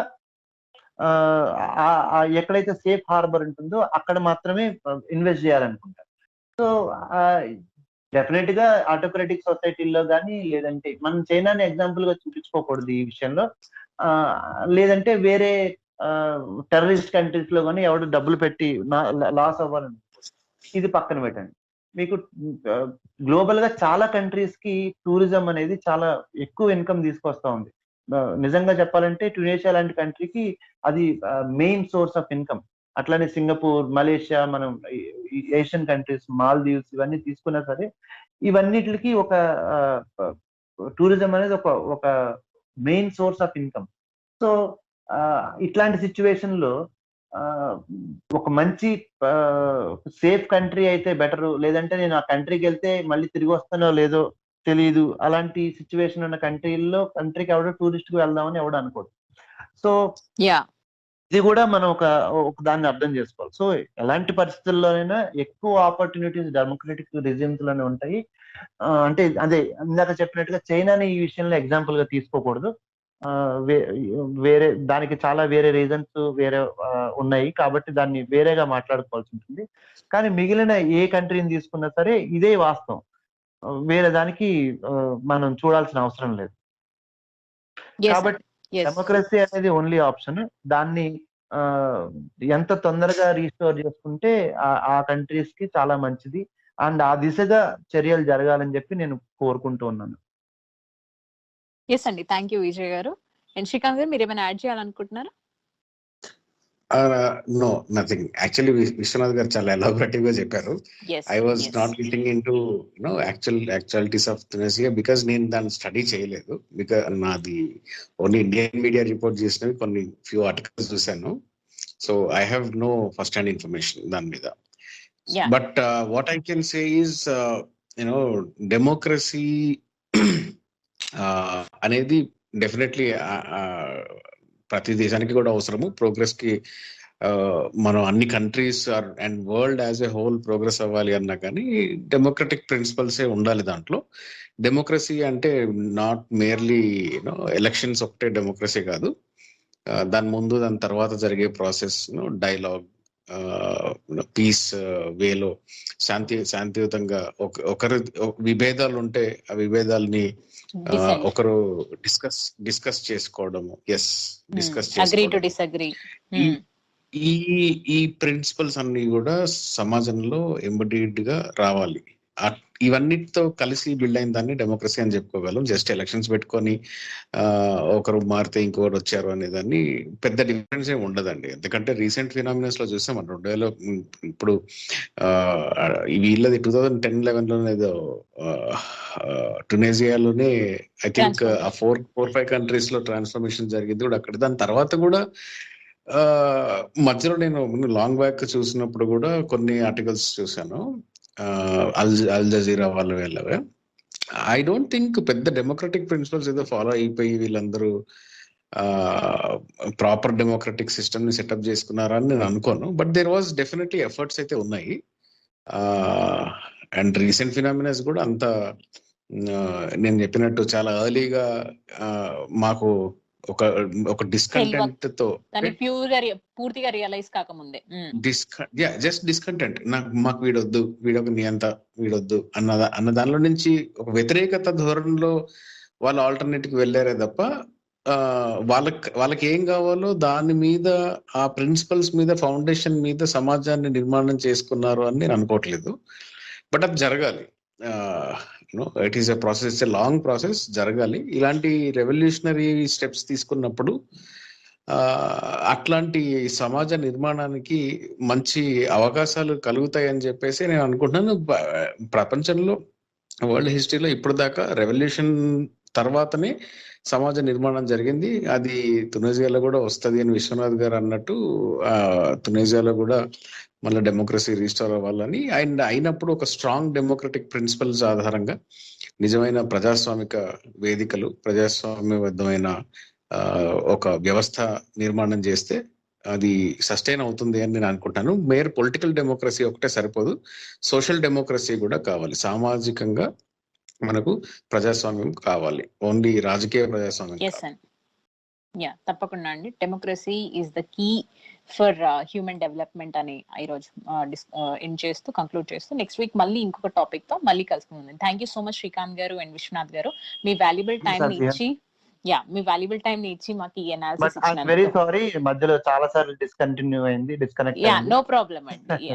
ఎక్కడైతే సేఫ్ హార్బర్ ఉంటుందో అక్కడ మాత్రమే ఇన్వెస్ట్ చేయాలనుకుంటారు. సో డెఫినెట్ గా ఆటోక్రటిక్ సొసైటీల్లో కానీ, లేదంటే మనం చైనాని ఎగ్జాంపుల్ గా చూపించుకోకూడదు ఈ విషయంలో, లేదంటే వేరే టెర్రరిస్ట్ కంట్రీస్ లో కానీ ఎవడు డబ్బులు పెట్టి లాస్ అవ్వాలని ఇది పక్కన పెట్టండి. మీకు గ్లోబల్ గా చాలా కంట్రీస్ కి టూరిజం అనేది చాలా ఎక్కువ ఇన్కమ్ తీసుకొస్తా ఉంది. నిజంగా చెప్పాలంటే ట్యునీషియా లాంటి కంట్రీకి అది మెయిన్ సోర్స్ ఆఫ్ ఇన్కమ్. అట్లానే సింగపూర్, మలేషియా, మనం ఏషియన్ కంట్రీస్, మాల్దీవ్స్ ఇవన్నీ తీసుకున్నా సరే ఇవన్నిటికి ఒక టూరిజం అనేది ఒక main source of income. So ఇట్లాంటి సిచ్యువేషన్ లో ఒక మంచి సేఫ్ కంట్రీ అయితే బెటర్, లేదంటే నేను ఆ కంట్రీకి వెళ్తే మళ్ళీ తిరిగి వస్తానో లేదో తెలియదు, అలాంటి సిచ్యువేషన్ ఉన్న కంట్రీకి ఎవడో టూరిస్ట్ కి వెళ్దామని ఎవడో అనుకోడు. సో ఇది కూడా మనం ఒక దాన్ని అర్థం చేసుకోవాలి. సో ఎలాంటి పరిస్థితుల్లోనైనా ఎక్కువ ఆపర్చునిటీస్ డెమోక్రటిక్ రిజిమ్స్ లోనే ఉంటాయి. అంటే అదే ఇందాక చెప్పినట్టుగా చైనాని ఈ విషయంలో ఎగ్జాంపుల్ గా తీసుకోకూడదు. వేరే దానికి చాలా వేరే రీజన్స్ ఉన్నాయి కాబట్టి దాన్ని వేరేగా మాట్లాడుకోవాల్సి ఉంటుంది. కానీ మిగిలిన ఏ కంట్రీని తీసుకున్నా సరే ఇదే వాస్తవం, వేరే దానికి మనం చూడాల్సిన అవసరం లేదు. కాబట్టి డెమోక్రసీ అనేది ఓన్లీ ఆప్షన్. దాన్ని ఎంత తొందరగా రీస్టోర్ చేసుకుంటే ఆ కంట్రీస్ కి చాలా మంచిది. అండ్ ఆ దిశగా చర్యలు జరగాలని చెప్పి నేను కోరుకుంటూ ఉన్నాను. ఎస్ అండి, థ్యాంక్ యూ విజయ్ గారు. అండ్ శ్రీకాంత్ గారు, మీరు ఏమైనా యాడ్ చేయాలనుకుంటున్నారా? No, nothing. యాక్చువల్లీ విశ్వనాథ్ గారు చాలా ఎలాబొరేటివ్ గా చెప్పారు. I was not getting into actualities of Tunisia because నేను దాన్ని స్టడీ చేయలేదు. బికాస్ నాది ఓన్లీ ఇండియన్ మీడియా రిపోర్ట్ చేసినవి కొన్ని ఫ్యూ ఆర్టికల్స్ చూశాను. So I have no first hand information దాని మీద. But what I can say is you know democracy అనేది డెఫినెట్లీ ప్రతి దేశానికి కూడా అవసరము. ప్రోగ్రెస్ కి మనం అన్ని countries and world as a whole progress అవ్వాలి అన్నా కానీ డెమోక్రటిక్ ప్రిన్సిపల్సే ఉండాలి దాంట్లో. డెమోక్రసీ అంటే నాట్ మేర్లీ యూనో ఎలక్షన్స్ ఒకటే డెమోక్రసీ కాదు. దాని ముందు దాని తర్వాత జరిగే ప్రాసెస్ డైలాగ్, పీస్ వేలో శాంతియుతంగా ఒకరు విభేదాలు ఉంటే ఆ విభేదాలని ఒకరు డిస్కస్ చేసుకోవడము. డిస్కస్ ఈ ప్రిన్సిపల్స్ అన్ని కూడా సమాజంలో ఎంబడీడ్ గా రావాలి. ఇవన్నిటితో కలిసి బిల్డ్ అయిన దాన్ని డెమోక్రసీ అని చెప్పుకోగలం. జస్ట్ ఎలక్షన్స్ పెట్టుకొని ఒకరు మారితే ఇంకొకరు వచ్చారు అనే దాన్ని పెద్ద డిఫరెన్స్ ఏమి ఉండదండి. ఎందుకంటే రీసెంట్ ఫినామినల్స్ లో చూసాం మనం 2000 ఇప్పుడు వీళ్ళది 2010-11 ఏదో టునేజియాలోనే ఐ థింక్ 4-5 కంట్రీస్ లో ట్రాన్స్ఫర్మేషన్ జరిగింది కూడా అక్కడ. దాని తర్వాత కూడా మధ్యలో నేను లాంగ్ బ్యాక్ చూసినప్పుడు కూడా కొన్ని ఆర్టికల్స్ చూసాను అల్ జజీరా వాళ్ళు వెళ్ళవే. ఐ డోంట్ థింక్ పెద్ద డెమోక్రటిక్ ప్రిన్సిపల్స్ ఏదో ఫాలో అయిపోయి వీళ్ళందరూ ప్రాపర్ డెమోక్రటిక్ సిస్టమ్ ని సెటప్ చేసుకున్నారని నేను అనుకోను. But there was definitely efforts అయితే ఉన్నాయి. అండ్ రీసెంట్ ఫినామినాస్ కూడా అంత నేను చెప్పినట్టు చాలా ఎర్లీగా మాకు ఒక డిస్కంటెంట్ తో పూర్తిగా రియలైజ్ కాకముందే జస్ట్ డిస్కంటెంట్, మాకు వీడొక నియంత వీడొద్దు అన్న దానిలో నుంచి ఒక వ్యతిరేకత ధోరణిలో వాళ్ళు ఆల్టర్నేటివ్ వెళ్ళారే తప్ప వాళ్ళకి ఏం కావాలో దాని మీద ఆ ప్రిన్సిపల్స్ మీద ఫౌండేషన్ మీద సమాజాన్ని నిర్మాణం చేసుకున్నారు అని నేను అనుకోవట్లేదు. బట్ అది జరగాలి. It is a process, it's a long process, జరగాలి. ఇలాంటి రెవల్యూషనరీ స్టెప్స్ తీసుకున్నప్పుడు అట్లాంటి సమాజ నిర్మాణానికి మంచి అవకాశాలు కలుగుతాయి అని చెప్పేసి నేను అనుకుంటున్నాను. ప్రపంచంలో వరల్డ్ హిస్టరీలో ఇప్పుడు దాకా రెవల్యూషన్ తర్వాతనే సమాజ నిర్మాణం జరిగింది. అది తునిజియాలో కూడా వస్తుంది అని విశ్వనాథ్ గారు అన్నట్టు తునిజియాలో కూడా మళ్ళీ డెమోక్రసీ రీస్టోర్ అవ్వాలని, అండ్ అయినప్పుడు ఒక స్ట్రాంగ్ డెమోక్రటిక్ ప్రిన్సిపల్స్ ఆధారంగా నిజమైన ప్రజాస్వామిక వేదికలు, ప్రజాస్వామ్యబద్ధమైన ఒక వ్యవస్థ నిర్మాణం చేస్తే అది సస్టైన్ అవుతుంది అని నేను అనుకుంటాను. మేర్ పొలిటికల్ డెమోక్రసీ ఒకటే సరిపోదు, సోషల్ డెమోక్రసీ కూడా కావాలి. సామాజికంగా మనకు ప్రజాస్వామ్యం కావాలి, ఓన్లీ రాజకీయ ప్రజాస్వామ్యం. తప్పకుండా అండి. Democracy is the key for human development అని ఈరోజు ఎండ్ చేస్తూ కంక్లూడ్ చేస్తూ నెక్స్ట్ వీక్ మళ్ళీ ఇంకొక టాపిక్ తో మళ్ళీ కలుసుకుందాం. Thank you so much Srikanth గారు అండ్ విశ్వనాథ్ గారు, మీ వాల్యుబుల్ టైం ఇచ్చి మాకు ఈ అనాలిసిస్ ఇచ్చినందుకు. వెరీ సారీ, మధ్యలో చాలా సార్లు డిస్కంటిన్యూ అయింది, డిస్కనెక్ట్. నో ప్రాబ్లం అండి.